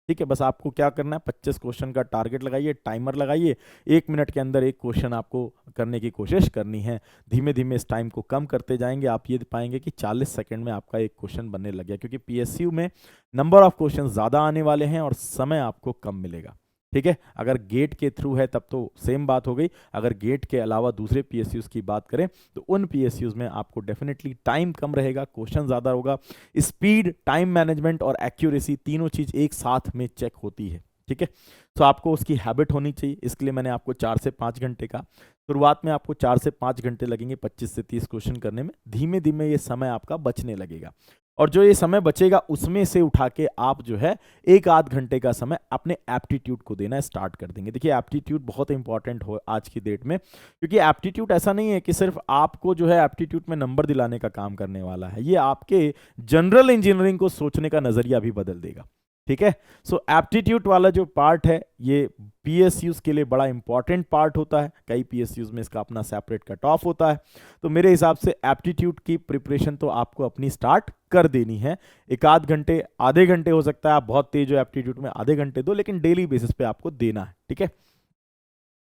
ठीक है, बस आपको क्या करना है, 25 क्वेश्चन का टारगेट लगाइए, टाइमर लगाइए, 1 मिनट के अंदर एक क्वेश्चन आपको करने की कोशिश करनी है। धीमे धीमे इस टाइम को कम करते जाएंगे, आप ये पाएंगे कि 40 सेकंड में आपका एक क्वेश्चन बनने लग गया, क्योंकि पीएसयू में नंबर ऑफ क्वेश्चन ज़्यादा आने वाले हैं और समय आपको कम मिलेगा। ठीक है, अगर गेट के थ्रू है तब तो सेम बात हो गई, अगर गेट के अलावा दूसरे पीएसयूज की बात करें तो उन पीएसयूज में आपको डेफिनेटली टाइम कम रहेगा, क्वेश्चन ज़्यादा होगा, स्पीड, टाइम मैनेजमेंट और एक्यूरेसी तीनों चीज़ एक साथ में चेक होती है। ठीक है, तो आपको उसकी हैबिट होनी चाहिए, इसके लिए मैंने आपको 4 से 5 घंटे का, शुरुआत में आपको 4 से 5 घंटे लगेंगे 25 से 30 क्वेश्चन करने में, धीमे धीमे ये समय आपका बचने लगेगा, और जो ये समय बचेगा उसमें से उठा के आप जो है 1 आध घंटे का समय अपने एप्टीट्यूड को देना स्टार्ट कर देंगे। देखिए एप्टीट्यूड बहुत इंपॉर्टेंट हो आज की डेट में, क्योंकि एप्टीट्यूड ऐसा नहीं है कि सिर्फ आपको जो है एप्टीट्यूड में नंबर दिलाने का काम करने वाला है, ये आपके जनरल इंजीनियरिंग को सोचने का नजरिया भी बदल देगा। ठीक है, सो एप्टीट्यूड वाला जो पार्ट है ये पीएसयूज के लिए बड़ा इंपॉर्टेंट पार्ट होता है, कई पीएसयूज में इसका अपना सेपरेट कट ऑफ होता है। तो मेरे हिसाब से एप्टीट्यूड की प्रिपरेशन तो आपको अपनी स्टार्ट कर देनी है, 1 आध घंटे, आधे घंटे हो सकता है, आप बहुत तेज हो एप्टीट्यूड में आधे घंटे दो, लेकिन डेली बेसिस पे आपको देना है। ठीक है,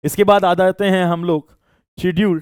इसके बाद आ जाते हैं हम लोग शेड्यूल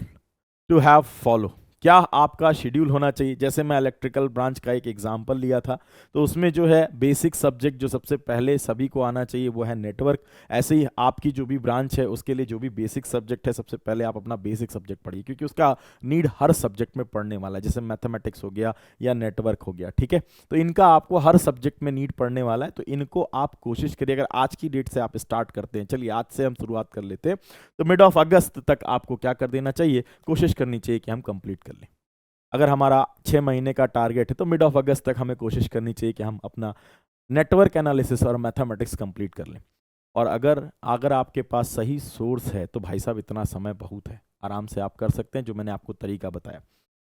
टू हैव फॉलो। क्या आपका शेड्यूल होना चाहिए, जैसे मैं इलेक्ट्रिकल ब्रांच का एक एग्जांपल लिया था, तो उसमें जो है बेसिक सब्जेक्ट जो सबसे पहले सभी को आना चाहिए वो है नेटवर्क। ऐसे ही आपकी जो भी ब्रांच है उसके लिए जो भी बेसिक सब्जेक्ट है सबसे पहले आप अपना बेसिक सब्जेक्ट पढ़िए, क्योंकि उसका नीड हर सब्जेक्ट में पढ़ने वाला है, जैसे मैथमेटिक्स हो गया या नेटवर्क हो गया। ठीक है, तो इनका आपको हर सब्जेक्ट में नीड पढ़ने वाला है, तो इनको आप कोशिश करिए, अगर आज की डेट से आप स्टार्ट करते हैं, चलिए आज से हम शुरुआत कर लेते हैं, तो मिड ऑफ अगस्त तक आपको क्या कर देना चाहिए, कोशिश करनी चाहिए कि हम कंप्लीट कर लें। अगर हमारा 6 महीने का टारगेट है तो मिड ऑफ अगस्त तक हमें कोशिश करनी चाहिए कि हम अपना नेटवर्क एनालिसिस और मैथमेटिक्स कंप्लीट कर लें। और अगर अगर आपके पास सही सोर्स है तो भाई साहब इतना समय बहुत है, आराम से आप कर सकते हैं, जो मैंने आपको तरीका बताया।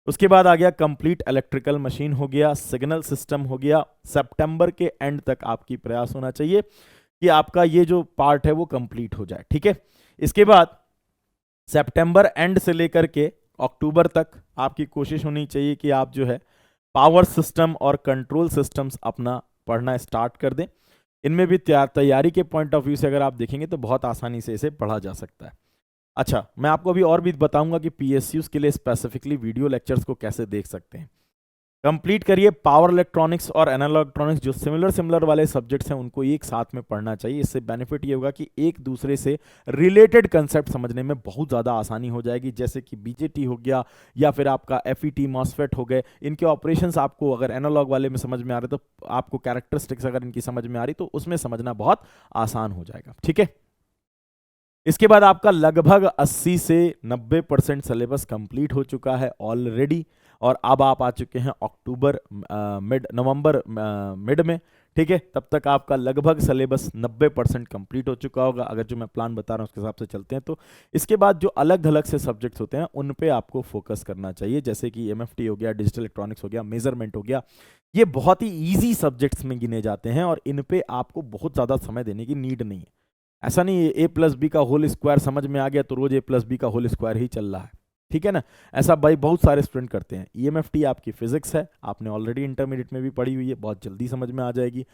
उसके बाद आ गया कंप्लीट इलेक्ट्रिकल मशीन हो गया, सिग्नल सिस्टम हो गया, सितंबर के एंड तक आपकी प्रयास होना चाहिए कि आपका ये जो पार्ट है वो कंप्लीट हो जाए। ठीक है, इसके बाद सितंबर एंड से लेकर के अक्टूबर तक आपकी कोशिश होनी चाहिए कि आप जो है पावर सिस्टम और कंट्रोल सिस्टम्स अपना पढ़ना स्टार्ट कर दें। इनमें भी तैयारी के पॉइंट ऑफ व्यू से अगर आप देखेंगे तो बहुत आसानी से इसे पढ़ा जा सकता है। अच्छा, मैं आपको अभी और भी बताऊंगा कि पीएसयूज के लिए स्पेसिफिकली वीडियो लेक्चर्स को कैसे देख सकते हैं। कंप्लीट करिए पावर इलेक्ट्रॉनिक्स और एनालॉग इलेक्ट्रॉनिक्स, जो सिमिलर वाले सब्जेक्ट्स हैं उनको एक साथ में पढ़ना चाहिए। इससे बेनिफिट ये होगा कि एक दूसरे से रिलेटेड कंसेप्ट समझने में बहुत ज़्यादा आसानी हो जाएगी, जैसे कि बीजेटी हो गया या फिर आपका एफईटी मॉसफेट हो गए, इनके ऑपरेशंस आपको अगर एनालॉग वाले में समझ में आ रहे तो आपको कैरेक्टरिस्टिक्स अगर इनकी समझ में आ रही तो उसमें समझना बहुत आसान हो जाएगा। ठीक है, इसके बाद आपका लगभग 80 से 90% सिलेबस कंप्लीट हो चुका है ऑलरेडी, और अब आप आ चुके हैं अक्टूबर नवंबर मिड में। ठीक है, तब तक आपका लगभग सिलेबस 90% कंप्लीट हो चुका होगा, अगर जो मैं प्लान बता रहा हूँ उसके हिसाब से चलते हैं तो। इसके बाद जो अलग अलग से सब्जेक्ट्स होते हैं उन पे आपको फोकस करना चाहिए, जैसे कि एमएफटी हो गया, डिजिटल इलेक्ट्रॉनिक्स हो गया, मेजरमेंट हो गया, ये बहुत ही ईजी सब्जेक्ट्स में गिने जाते हैं और इन पे आपको बहुत ज़्यादा समय देने की नीड नहीं है। ऐसा नहीं है ए प्लस बी का होल स्क्वायर समझ में आ गया तो रोज ए प्लस बी का होल स्क्वायर ही चल रहा है। ठीक है ना, ऐसा भाई बहुत सारे स्टूडेंट करते हैं। ईएमएफटी आपकी फिजिक्स है, आपने ऑलरेडी इंटरमीडिएट में भी पढ़ी हुई है, बहुत जल्दी समझ में आ जाएगी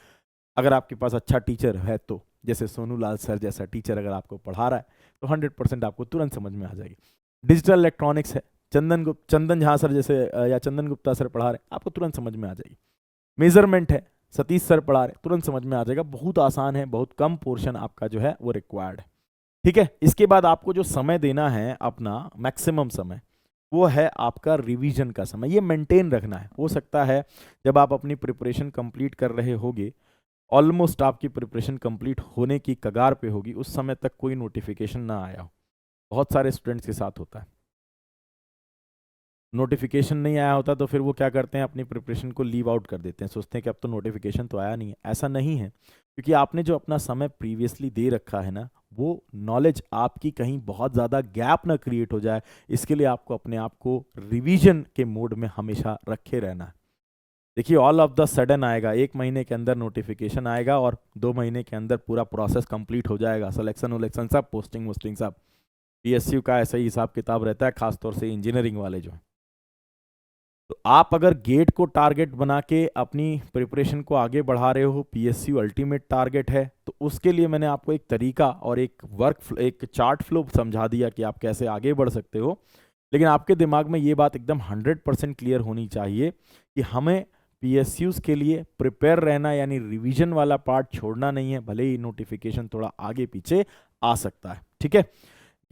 अगर आपके पास अच्छा टीचर है तो, जैसे सोनू लाल सर जैसा टीचर अगर आपको पढ़ा रहा है तो 100% आपको तुरंत समझ में आ जाएगी। डिजिटल इलेक्ट्रॉनिक्स है, चंदन झा सर जैसे या चंदन गुप्ता सर पढ़ा रहे हैं, आपको तुरंत समझ में आ जाएगी। मेजरमेंट है, सतीश सर पढ़ा रहे, तुरंत समझ में आ जाएगा, बहुत आसान है, बहुत कम पोर्शन आपका जो है वो रिक्वायर्ड है। ठीक है, इसके बाद आपको जो समय देना है अपना मैक्सिमम समय, वो है आपका रिवीजन का समय, ये मेंटेन रखना है। हो सकता है जब आप अपनी प्रिपरेशन कंप्लीट कर रहे होगे, ऑलमोस्ट आपकी प्रिपरेशन कंप्लीट होने की कगार पे होगी, उस समय तक कोई नोटिफिकेशन ना आया हो। बहुत सारे स्टूडेंट्स के साथ होता है, नोटिफिकेशन नहीं आया होता तो फिर वो क्या करते हैं, अपनी प्रिपरेशन को लीव आउट कर देते हैं, सोचते हैं कि अब तो नोटिफिकेशन तो आया नहीं है। ऐसा नहीं है, क्योंकि आपने जो अपना समय प्रीवियसली दे रखा है ना, वो नॉलेज आपकी कहीं बहुत ज़्यादा गैप ना क्रिएट हो जाए, इसके लिए आपको अपने आप को रिवीजन के मोड में हमेशा रखे रहना है। देखिए ऑल ऑफ द सडन आएगा, 1 महीने के अंदर नोटिफिकेशन आएगा और 2 महीने के अंदर पूरा प्रोसेस कंप्लीट हो जाएगा, सिलेक्शन उलेक्शन सब, पोस्टिंग वोस्टिंग सब। पीएसयू का ऐसा ही हिसाब किताब रहता है, खासतौर से इंजीनियरिंग वाले जो हैं। तो आप अगर गेट को टारगेट बना के अपनी प्रिपरेशन को आगे बढ़ा रहे हो, पीएसयू अल्टीमेट टारगेट है, तो उसके लिए मैंने आपको एक तरीका और एक चार्ट फ्लो समझा दिया कि आप कैसे आगे बढ़ सकते हो। लेकिन आपके दिमाग में ये बात एकदम 100% क्लियर होनी चाहिए कि हमें पीएसयूज के लिए प्रिपेयर रहना, यानी रिवीजन वाला पार्ट छोड़ना नहीं है, भले ही नोटिफिकेशन थोड़ा आगे पीछे आ सकता है। ठीक है,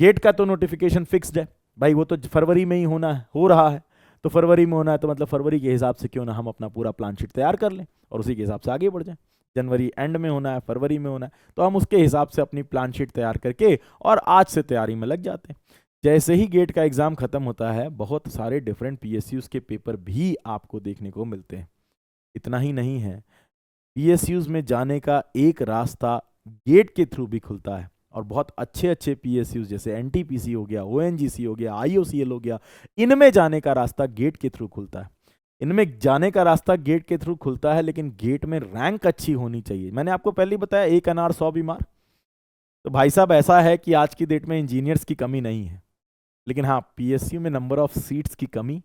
गेट का तो नोटिफिकेशन फिक्स्ड है भाई, वो तो फरवरी में ही होना है, हो रहा है। तो फरवरी में होना है तो मतलब फरवरी के हिसाब से क्यों ना हम अपना पूरा प्लान शीट तैयार कर लें और उसी के हिसाब से आगे बढ़ जाएं। जनवरी एंड में होना है, फरवरी में होना है, तो हम उसके हिसाब से अपनी प्लान शीट तैयार करके और आज से तैयारी में लग जाते हैं। जैसे ही गेट का एग्जाम खत्म होता है, बहुत सारे डिफरेंट पीएसयूज के पेपर भी आपको देखने को मिलते हैं। इतना ही नहीं है, पीएसयूज में जाने का एक रास्ता गेट के थ्रू भी खुलता है, और बहुत अच्छे अच्छे पीएसयूज जैसे एनटीपीसी हो गया, ओएनजीसी हो गया, आईओसीएल हो गया, इनमें जाने का रास्ता गेट के थ्रू खुलता है। इनमें जाने का रास्ता गेट के थ्रू खुलता है, लेकिन गेट में रैंक अच्छी होनी चाहिए। मैंने आपको पहले ही बताया, 1 अनार 100 बीमार। तो भाई साहब ऐसा है कि आज की डेट में इंजीनियर्स की कमी नहीं है, लेकिन हाँ, पीएसयू में नंबर ऑफ सीट्स की कमी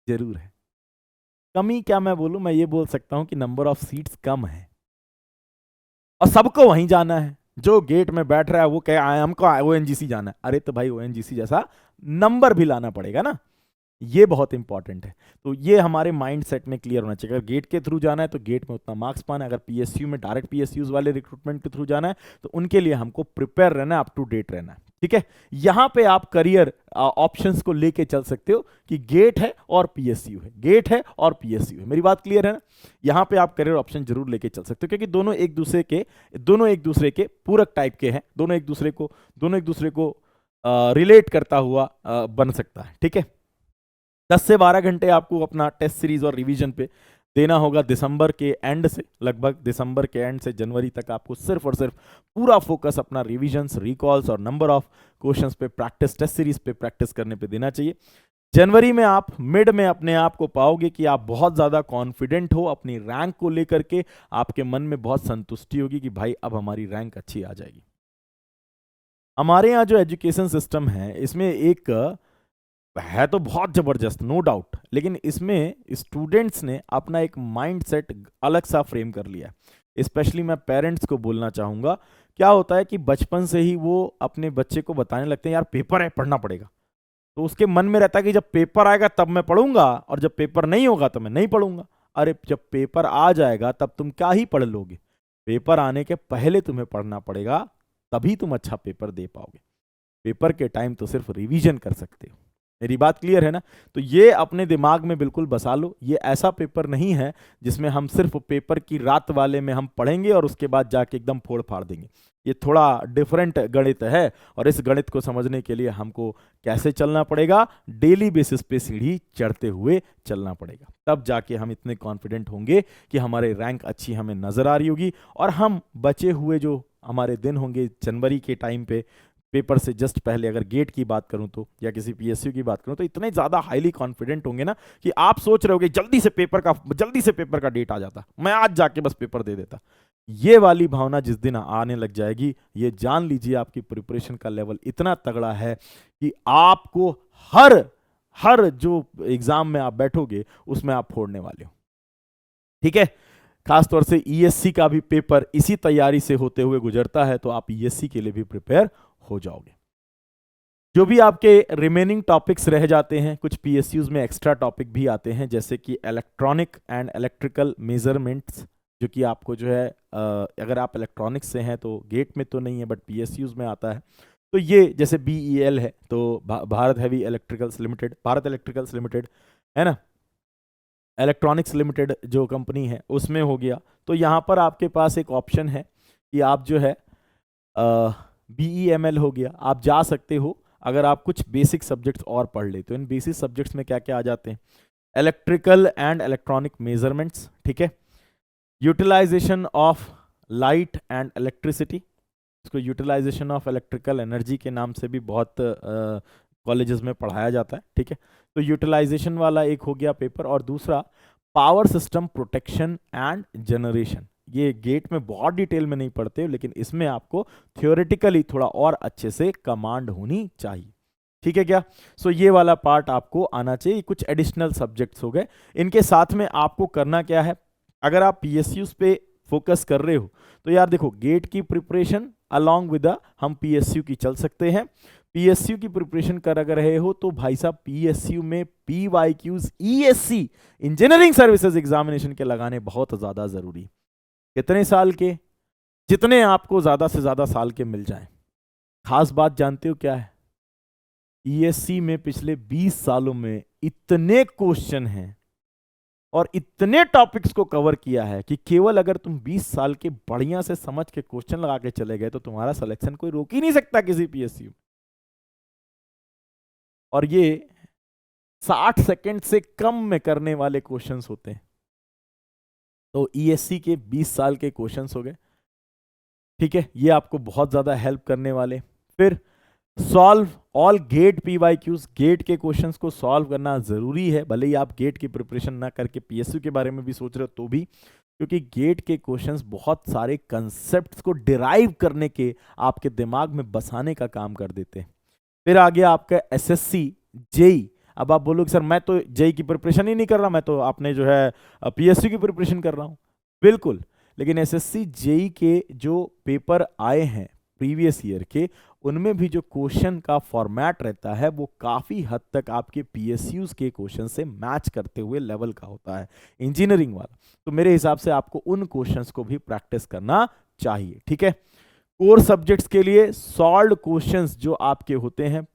जरूर है। कमी क्या मैं बोलूं, मैं ये बोल सकता हूं कि नंबर ऑफ सीट्स कम है, और सबको वहीं जाना है। जो गेट में बैठ रहा है वो कहे हमको ओएनजीसी जाना है, अरे तो भाई ओएनजीसी जैसा नंबर भी लाना पड़ेगा ना, ये बहुत इंपॉर्टेंट है। तो ये हमारे माइंड सेट में क्लियर होना चाहिए। अगर गेट के थ्रू जाना है तो गेट में उतना मार्क्स पाना है, अगर पीएसयू में डायरेक्ट पीएसयूज वाले रिक्रूटमेंट के थ्रू जाना है तो उनके लिए हमको प्रिपेयर रहना है, अप टू डेट रहना है। ठीक है, यहां पे आप करियर ऑप्शंस को लेके चल सकते हो कि गेट है और पीएसयू है, गेट है और पीएसयू है। मेरी बात क्लियर है ना? यहां पे आप करियर ऑप्शन जरूर लेके चल सकते हो, क्योंकि दोनों एक दूसरे के पूरक टाइप के हैं, दोनों एक दूसरे को रिलेट करता हुआ बन सकता है। ठीक है, 10 से 12 घंटे आपको अपना टेस्ट सीरीज और रिवीजन पे देना होगा। दिसंबर के एंड से, लगभग दिसंबर के एंड से जनवरी तक आपको सिर्फ और सिर्फ पूरा फोकस अपना रिवीजन्स, रिकॉल्स और नंबर ऑफ क्वेश्चंस पे प्रैक्टिस, टेस्ट सीरीज पे प्रैक्टिस करने पे देना चाहिए। जनवरी में आप मिड में अपने आप को पाओगे कि आप बहुत ज़्यादा कॉन्फिडेंट हो अपनी रैंक को लेकर के, आपके मन में बहुत संतुष्टि होगी कि भाई अब हमारी रैंक अच्छी आ जाएगी। हमारे यहाँ जो एजुकेशन सिस्टम है, इसमें एक है तो बहुत जबरदस्त, नो डाउट, लेकिन इसमें स्टूडेंट्स ने अपना एक माइंड सेट अलग सा फ्रेम कर लिया है। स्पेशली मैं पेरेंट्स को बोलना चाहूँगा, क्या होता है कि बचपन से ही वो अपने बच्चे को बताने लगते हैं यार पेपर है, पढ़ना पड़ेगा। तो उसके मन में रहता है कि जब पेपर आएगा तब मैं पढ़ूंगा, और जब पेपर नहीं होगा तो मैं नहीं पढ़ूंगा। अरे जब पेपर आ जाएगा तब तुम क्या ही पढ़ लोगे, पेपर आने के पहले तुम्हें पढ़ना पड़ेगा, तभी तुम अच्छा पेपर दे पाओगे। पेपर के टाइम तो सिर्फ रिवीजन कर सकते हो। मेरी बात क्लियर है ना? तो ये अपने दिमाग में बिल्कुल बसा लो, ये ऐसा पेपर नहीं है जिसमें हम सिर्फ पेपर की रात वाले में हम पढ़ेंगे और उसके बाद जाके एकदम फोड़ फाड़ देंगे। ये थोड़ा डिफरेंट गणित है, और इस गणित को समझने के लिए हमको कैसे चलना पड़ेगा, डेली बेसिस पे सीढ़ी चढ़ते हुए चलना पड़ेगा। तब जाके हम इतने कॉन्फिडेंट होंगे कि हमारे रैंक अच्छी हमें नजर आ रही होगी, और हम बचे हुए जो हमारे दिन होंगे जनवरी के टाइम पे, पेपर से जस्ट पहले, अगर गेट की बात करूं तो, या किसी पीएसयू की बात करूं तो, इतने ज़्यादा हाईली कॉन्फिडेंट होंगे ना कि आप सोच रहे होगे जल्दी से पेपर का डेट आ जाता, मैं आज जाके बस पेपर दे देता। ये वाली भावना जिस दिन आने लग जाएगी, ये जान लीजिए आपकी प्रिपरेशन का लेवल इतना तगड़ा है कि आपको हर जो एग्जाम में आप बैठोगे उसमें आप फोड़ने वाले हो। ठीक है, खासतौर से ईएससी का भी पेपर इसी तैयारी से होते हुए गुजरता है, तो आप ईएससी के लिए भी प्रिपेयर हो जाओगे। जो भी आपके रिमेनिंग टॉपिक्स रह जाते हैं, कुछ पीएसयूज में एक्स्ट्रा टॉपिक भी आते हैं, जैसे कि इलेक्ट्रॉनिक एंड इलेक्ट्रिकल मेजरमेंट्स, जो कि आपको जो है अगर आप इलेक्ट्रॉनिक्स से हैं तो गेट में तो नहीं है बट पीएसयूज में आता है। तो ये जैसे बीईएल है तो Bharat heavy electricals limited, Bharat electricals limited है ना, इलेक्ट्रॉनिक्स लिमिटेड जो कंपनी है उसमें हो गया। तो यहाँ पर आपके पास एक ऑप्शन है कि आप जो है BEML हो गया, आप जा सकते हो अगर आप कुछ बेसिक सब्जेक्ट्स और पढ़ ले। तो इन बेसिक सब्जेक्ट्स में क्या क्या आ जाते हैं, इलेक्ट्रिकल एंड इलेक्ट्रॉनिक मेजरमेंट्स, ठीक है, utilization of light and electricity, इसको यूटिलाइजेशन ऑफ इलेक्ट्रिकल एनर्जी के नाम से भी बहुत कॉलेजेस में पढ़ाया जाता है। ठीक है, तो यूटिलाइजेशन वाला एक हो गया पेपर, और दूसरा power system protection and generation, ये गेट में बहुत डिटेल में नहीं पढ़ते, लेकिन इसमें आपको थियोरेटिकली थोड़ा और अच्छे से कमांड होनी चाहिए। ठीक है क्या? सो ये वाला पार्ट आपको आना चाहिए। कुछ एडिशनल सब्जेक्ट्स हो गए। इनके साथ में आपको करना क्या है, अगर आप पीएसयूज पे फोकस कर रहे हो तो यार देखो, गेट की प्रिपरेशन अलोंग विद हम पीएसयू की चल सकते हैं। पीएसयू की प्रिपरेशन कर अगर रहे हो तो भाई साहब पीएसयू में PYQs ESC engineering services examination के लगाने बहुत ज्यादा जरूरी। कितने साल के? जितने आपको ज्यादा से ज्यादा साल के मिल जाएं। खास बात जानते हो क्या है? ईएससी में पिछले 20 सालों में इतने क्वेश्चन हैं और इतने टॉपिक्स को कवर किया है कि केवल अगर तुम 20 साल के बढ़िया से समझ के क्वेश्चन लगा के चले गए तो तुम्हारा सिलेक्शन कोई रोक ही नहीं सकता किसी पीएसयू। और ये 60 सेकंड से कम में करने वाले क्वेश्चंस होते हैं। तो ईएससी के 20 साल के क्वेश्चंस हो गए। ठीक है, ये आपको बहुत ज्यादा हेल्प करने वाले। फिर solve all GATE PYQs, GATE के क्वेश्चंस को सॉल्व करना जरूरी है, भले ही आप गेट की प्रिपरेशन ना करके पीएसयू के बारे में भी सोच रहे हो तो भी, क्योंकि गेट के क्वेश्चंस बहुत सारे कंसेप्ट्स को डिराइव करने के, आपके दिमाग में बसाने का काम कर देते हैं। फिर आ गया आपका एसएससी जेई। अब आप बोलोगे सर मैं तो जेई की प्रिपरेशन ही नहीं कर रहा, मैं तो आपने जो है पीएसयू की प्रिपरेशन कर रहा हूं। बिल्कुल, लेकिन एसएससी जेई के जो पेपर आए हैं प्रीवियस ईयर के, उनमें भी जो क्वेश्चन का फॉर्मेट रहता है वो काफी हद तक आपके पीएसयूज के क्वेश्चन से मैच करते हुए लेवल का होता है, इंजीनियरिंग वाला। तो मेरे हिसाब से आपको उन क्वेश्चंस को भी प्रैक्टिस करना चाहिए। ठीक है, कोर सब्जेक्ट्स के लिए सॉल्व्ड क्वेश्चंस जो आपके होते हैं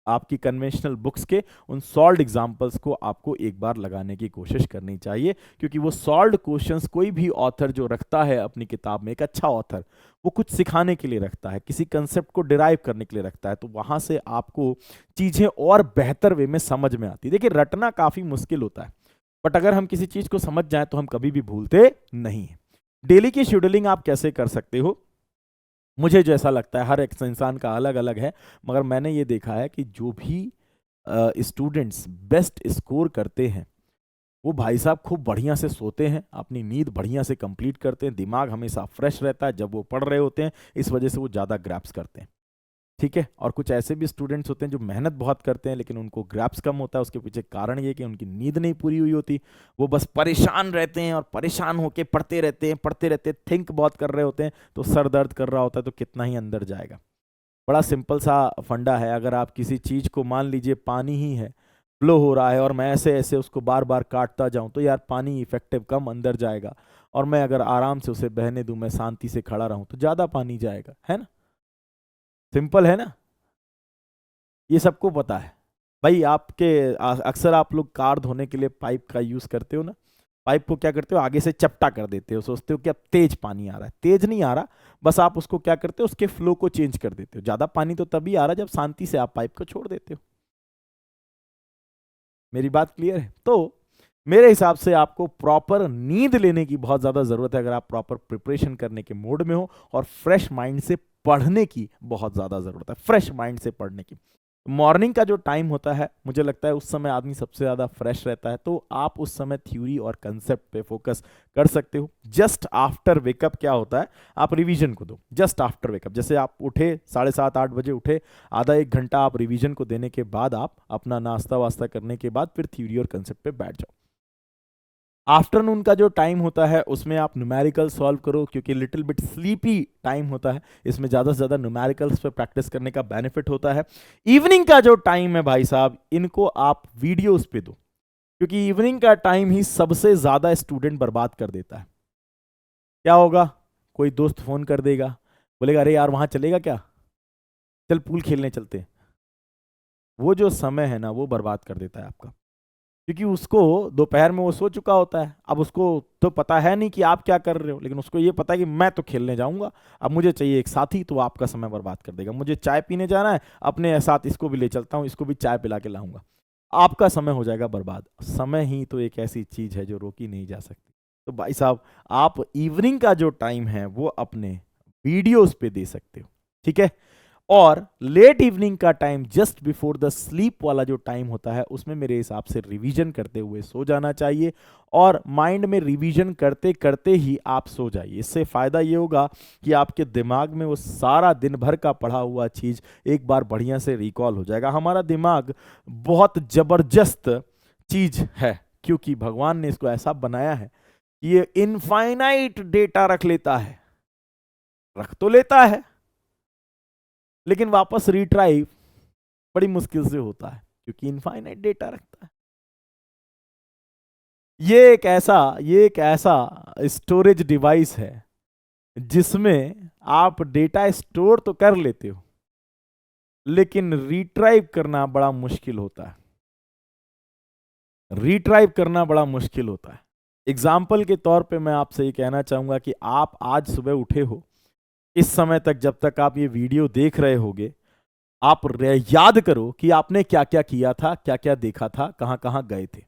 आपकी कन्वेंशनल बुक्स के, उन सॉल्व्ड एग्जांपल्स को आपको एक बार लगाने की कोशिश करनी चाहिए, क्योंकि वो सॉल्व्ड क्वेश्चंस कोई भी ऑथर जो रखता है अपनी किताब में, एक अच्छा ऑथर, वो कुछ सिखाने के लिए रखता है, किसी कंसेप्ट को डिराइव करने के लिए रखता है, तो वहां से आपको चीजें और बेहतर वे में समझ में आती है। देखिए, रटना काफी मुश्किल होता है, बट अगर हम किसी चीज को समझ जाए तो हम कभी भी भूलते नहीं है। डेली की शेड्यूलिंग आप कैसे कर सकते हो? मुझे जो ऐसा लगता है, हर एक इंसान का अलग अलग है, मगर मैंने ये देखा है कि जो भी स्टूडेंट्स बेस्ट स्कोर करते हैं वो भाई साहब खूब बढ़िया से सोते हैं, अपनी नींद बढ़िया से कंप्लीट करते हैं, दिमाग हमेशा फ्रेश रहता है जब वो पढ़ रहे होते हैं, इस वजह से वो ज़्यादा ग्रैप्स करते हैं। ठीक है, और कुछ ऐसे भी स्टूडेंट्स होते हैं जो मेहनत बहुत करते हैं लेकिन उनको ग्रैप्स कम होता है। उसके पीछे कारण ये कि उनकी नींद नहीं पूरी हुई होती, वो बस परेशान रहते हैं और परेशान होकर पढ़ते रहते हैं, थिंक बहुत कर रहे होते हैं, तो सर दर्द कर रहा होता है तो कितना ही अंदर जाएगा। बड़ा सिंपल सा फंडा है, अगर आप किसी चीज़ को, मान लीजिए पानी ही है, फ्लो हो रहा है और मैं ऐसे ऐसे उसको बार बार काटता जाऊं तो यार पानी इफेक्टिव कम अंदर जाएगा, और मैं अगर आराम से उसे बहने दूं, मैं शांति से खड़ा रहूं, तो ज़्यादा पानी जाएगा, है ना? सिंपल है ना? ये सबको पता है भाई। आपके अक्सर आप लोग कार धोने के लिए पाइप का यूज करते हो ना, पाइप को क्या करते हो, आगे से चपटा कर देते हो, सोचते हो कि अब तेज पानी आ रहा है। तेज नहीं आ रहा, बस आप उसको क्या करते हो, उसके फ्लो को चेंज कर देते हो। ज्यादा पानी तो तभी आ रहा है जब शांति से आप पाइप को छोड़ देते हो। मेरी बात क्लियर है? तो मेरे हिसाब से आपको प्रॉपर नींद लेने की बहुत ज्यादा जरूरत है अगर आप प्रॉपर प्रिपरेशन करने के मूड में हो, और फ्रेश माइंड से पढ़ने की बहुत ज्यादा जरूरत है, फ्रेश माइंड से पढ़ने की। मॉर्निंग का जो टाइम होता है, मुझे लगता है उस समय आदमी सबसे ज़्यादा फ्रेश रहता है, तो आप उस समय थ्योरी और कंसेप्ट पे फोकस कर सकते हो। जस्ट आफ्टर वेकअप क्या होता है, आप रिवीजन को दो। जस्ट आफ्टर वेकअप, जैसे आप उठे 7:30-8 बजे उठे, आधा एक घंटा आप रिवीजन को देने के बाद आप अपना नाश्ता वास्ता करने के बाद फिर थ्योरी और कंसेप्ट पे बैठ जाओ। आफ्टरनून का जो टाइम होता है उसमें आप न्यूमेरिकल सॉल्व करो, क्योंकि लिटिल बिट स्लीपी टाइम होता है, इसमें ज़्यादा से ज़्यादा न्यूमेरिकल्स पे प्रैक्टिस करने का बेनिफिट होता है। इवनिंग का जो टाइम है भाई साहब, इनको आप वीडियोस पे दो, क्योंकि इवनिंग का टाइम ही सबसे ज़्यादा स्टूडेंट बर्बाद कर देता है। क्या होगा, कोई दोस्त फ़ोन कर देगा, बोलेगा अरे यार वहाँ चलेगा क्या, चल पूल खेलने चलते हैं। वो जो समय है ना, वो बर्बाद कर देता है आपका, क्योंकि उसको दोपहर में वो सो चुका होता है। अब उसको तो पता है नहीं कि आप क्या कर रहे हो, लेकिन उसको ये पता है कि मैं तो खेलने जाऊंगा, अब मुझे चाहिए एक साथी, तो आपका समय बर्बाद कर देगा। मुझे चाय पीने जाना है, अपने साथ इसको भी ले चलता हूँ, इसको भी चाय पिला के लाऊंगा, आपका समय हो जाएगा बर्बाद। समय ही तो एक ऐसी चीज है जो रोकी नहीं जा सकती। तो भाई साहब, आप इवनिंग का जो टाइम है वो अपने वीडियोस पे दे सकते हो। ठीक है, और लेट इवनिंग का time just before the sleep वाला जो टाइम होता है उसमें मेरे हिसाब से रिवीजन करते हुए सो जाना चाहिए, और माइंड में रिवीजन करते करते ही आप सो जाइए। इससे फायदा ये होगा कि आपके दिमाग में वो सारा दिन भर का पढ़ा हुआ चीज एक बार बढ़िया से रिकॉल हो जाएगा। हमारा दिमाग बहुत जबरदस्त चीज है, क्योंकि भगवान ने इसको ऐसा बनाया है कि ये इनफाइनाइट डेटा रख लेता है, रख तो लेता है लेकिन वापस रिट्राइव बड़ी मुश्किल से होता है, क्योंकि इनफाइनाइट डेटा रखता है। ये एक ऐसा स्टोरेज डिवाइस है जिसमें आप डेटा स्टोर तो कर लेते हो लेकिन रिट्राइव करना बड़ा मुश्किल होता है। रिट्राइव करना बड़ा मुश्किल होता है। एग्जाम्पल के तौर पे मैं आपसे ये कहना चाहूंगा कि आप आज सुबह उठे हो, इस समय तक जब तक आप ये वीडियो देख रहे होगे, आप याद करो कि आपने क्या क्या किया था, क्या क्या देखा था, कहां कहां गए थे।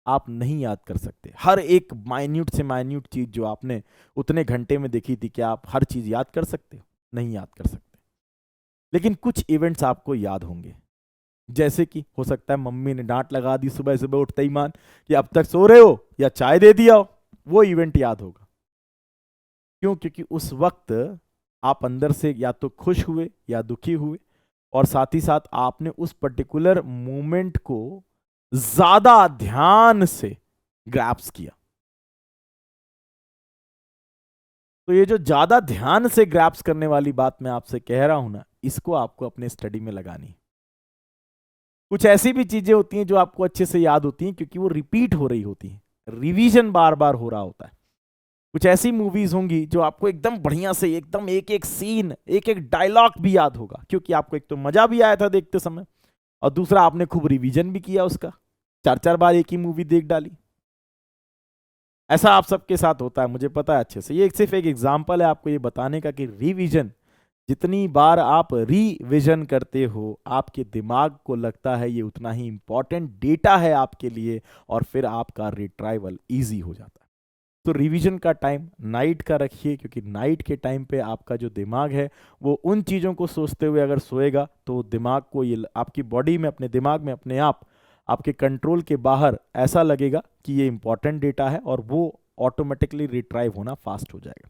आप नहीं याद कर सकते हर एक माइन्यूट से माइन्यूट चीज जो आपने उतने घंटे में देखी थी। क्या आप हर चीज याद कर सकते हो? नहीं याद कर सकते। लेकिन कुछ इवेंट्स आपको याद होंगे, जैसे कि हो सकता है मम्मी ने डांट लगा दी सुबह सुबह उठते ही मान कि अब तक सो रहे हो या चाय दे दिया हो, वो इवेंट याद होगा। क्यों? क्योंकि उस वक्त आप अंदर से या तो खुश हुए या दुखी हुए, और साथ ही साथ आपने उस पर्टिकुलर मोमेंट को ज्यादा ध्यान से ग्रैप्स किया। तो ये जो ज्यादा ध्यान से ग्रैप्स करने वाली बात मैं आपसे कह रहा हूं ना, इसको आपको अपने स्टडी में लगानी है। कुछ ऐसी भी चीजें होती हैं जो आपको अच्छे से याद होती हैं क्योंकि वो रिपीट हो रही होती हैं, रिवीजन बार बार हो रहा होता है। कुछ ऐसी मूवीज होंगी जो आपको एकदम बढ़िया से एकदम एक एक सीन एक एक डायलॉग भी याद होगा, क्योंकि आपको एक तो मजा भी आया था देखते समय, और दूसरा आपने खूब रिवीजन भी किया उसका, 4-4 बार एक ही मूवी देख डाली। ऐसा आप सबके साथ होता है, मुझे पता है अच्छे से। ये सिर्फ एक एग्जाम्पल है आपको ये बताने का कि रिवीजन, जितनी बार आप रिविजन करते हो आपके दिमाग को लगता है ये उतना ही इंपॉर्टेंट डेटा है आपके लिए, और फिर आपका रिट्राइवल इजी हो जाता है। तो रिवीजन का टाइम नाइट का रखिए, क्योंकि नाइट के टाइम पे आपका जो दिमाग है वो उन चीज़ों को सोचते हुए अगर सोएगा तो दिमाग को ये आपकी बॉडी में अपने दिमाग में अपने आप आपके कंट्रोल के बाहर ऐसा लगेगा कि ये इंपॉर्टेंट डेटा है, और वो ऑटोमेटिकली रिट्राइव होना फास्ट हो जाएगा।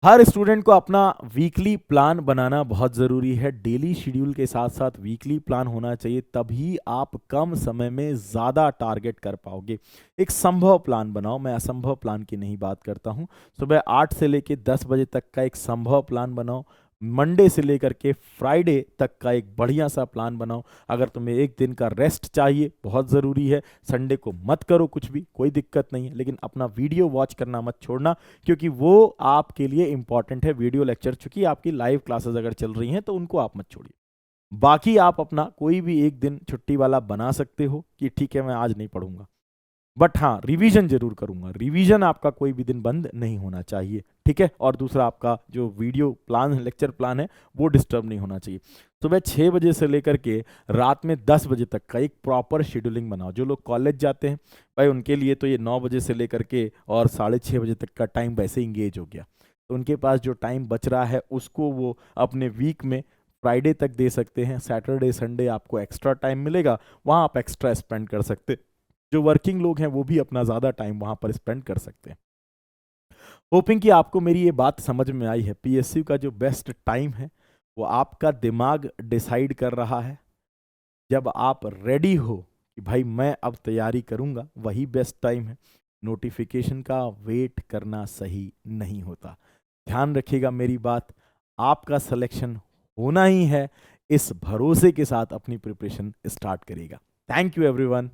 हर स्टूडेंट को अपना वीकली प्लान बनाना बहुत ज़रूरी है। डेली शेड्यूल के साथ साथ वीकली प्लान होना चाहिए, तभी आप कम समय में ज़्यादा टारगेट कर पाओगे। एक संभव प्लान बनाओ, मैं असंभव प्लान की नहीं बात करता हूँ। सुबह 8 से लेकर 10 बजे तक का एक संभव प्लान बनाओ। मंडे से लेकर के फ्राइडे तक का एक बढ़िया सा प्लान बनाओ। अगर तुम्हें एक दिन का रेस्ट चाहिए, बहुत ज़रूरी है, संडे को मत करो कुछ भी, कोई दिक्कत नहीं है, लेकिन अपना वीडियो वॉच करना मत छोड़ना, क्योंकि वो आपके लिए इंपॉर्टेंट है। वीडियो लेक्चर, चूंकि आपकी लाइव क्लासेस अगर चल रही हैं तो उनको आप मत छोड़िए। बाकी आप अपना कोई भी एक दिन छुट्टी वाला बना सकते हो कि ठीक है मैं आज नहीं पढ़ूंगा, बट हाँ रिवीजन जरूर करूंगा। रिवीजन आपका कोई भी दिन बंद नहीं होना चाहिए, ठीक है। और दूसरा, आपका जो वीडियो प्लान है, लेक्चर प्लान है, वो डिस्टर्ब नहीं होना चाहिए। सुबह 6 बजे से लेकर के रात में 10 बजे तक का एक प्रॉपर शेड्यूलिंग बनाओ। जो लोग कॉलेज जाते हैं भाई, उनके लिए तो ये 9 बजे से लेकर के और 6:30 बजे तक का टाइम वैसे इंगेज हो गया, तो उनके पास जो टाइम बच रहा है उसको वो अपने वीक में फ्राइडे तक दे सकते हैं। सैटरडे संडे आपको एक्स्ट्रा टाइम मिलेगा, वहाँ आप एक्स्ट्रा स्पेंड कर सकते हैं। जो वर्किंग लोग हैं वो भी अपना ज़्यादा टाइम वहाँ पर स्पेंड कर सकते हैं। होपिंग कि आपको मेरी ये बात समझ में आई है। पीएसयू का जो बेस्ट टाइम है वो आपका दिमाग डिसाइड कर रहा है। जब आप रेडी हो कि भाई मैं अब तैयारी करूँगा, वही बेस्ट टाइम है। नोटिफिकेशन का वेट करना सही नहीं होता। ध्यान रखिएगा मेरी बात, आपका सिलेक्शन होना ही है, इस भरोसे के साथ अपनी प्रिपरेशन स्टार्ट करिएगा। Thank you everyone.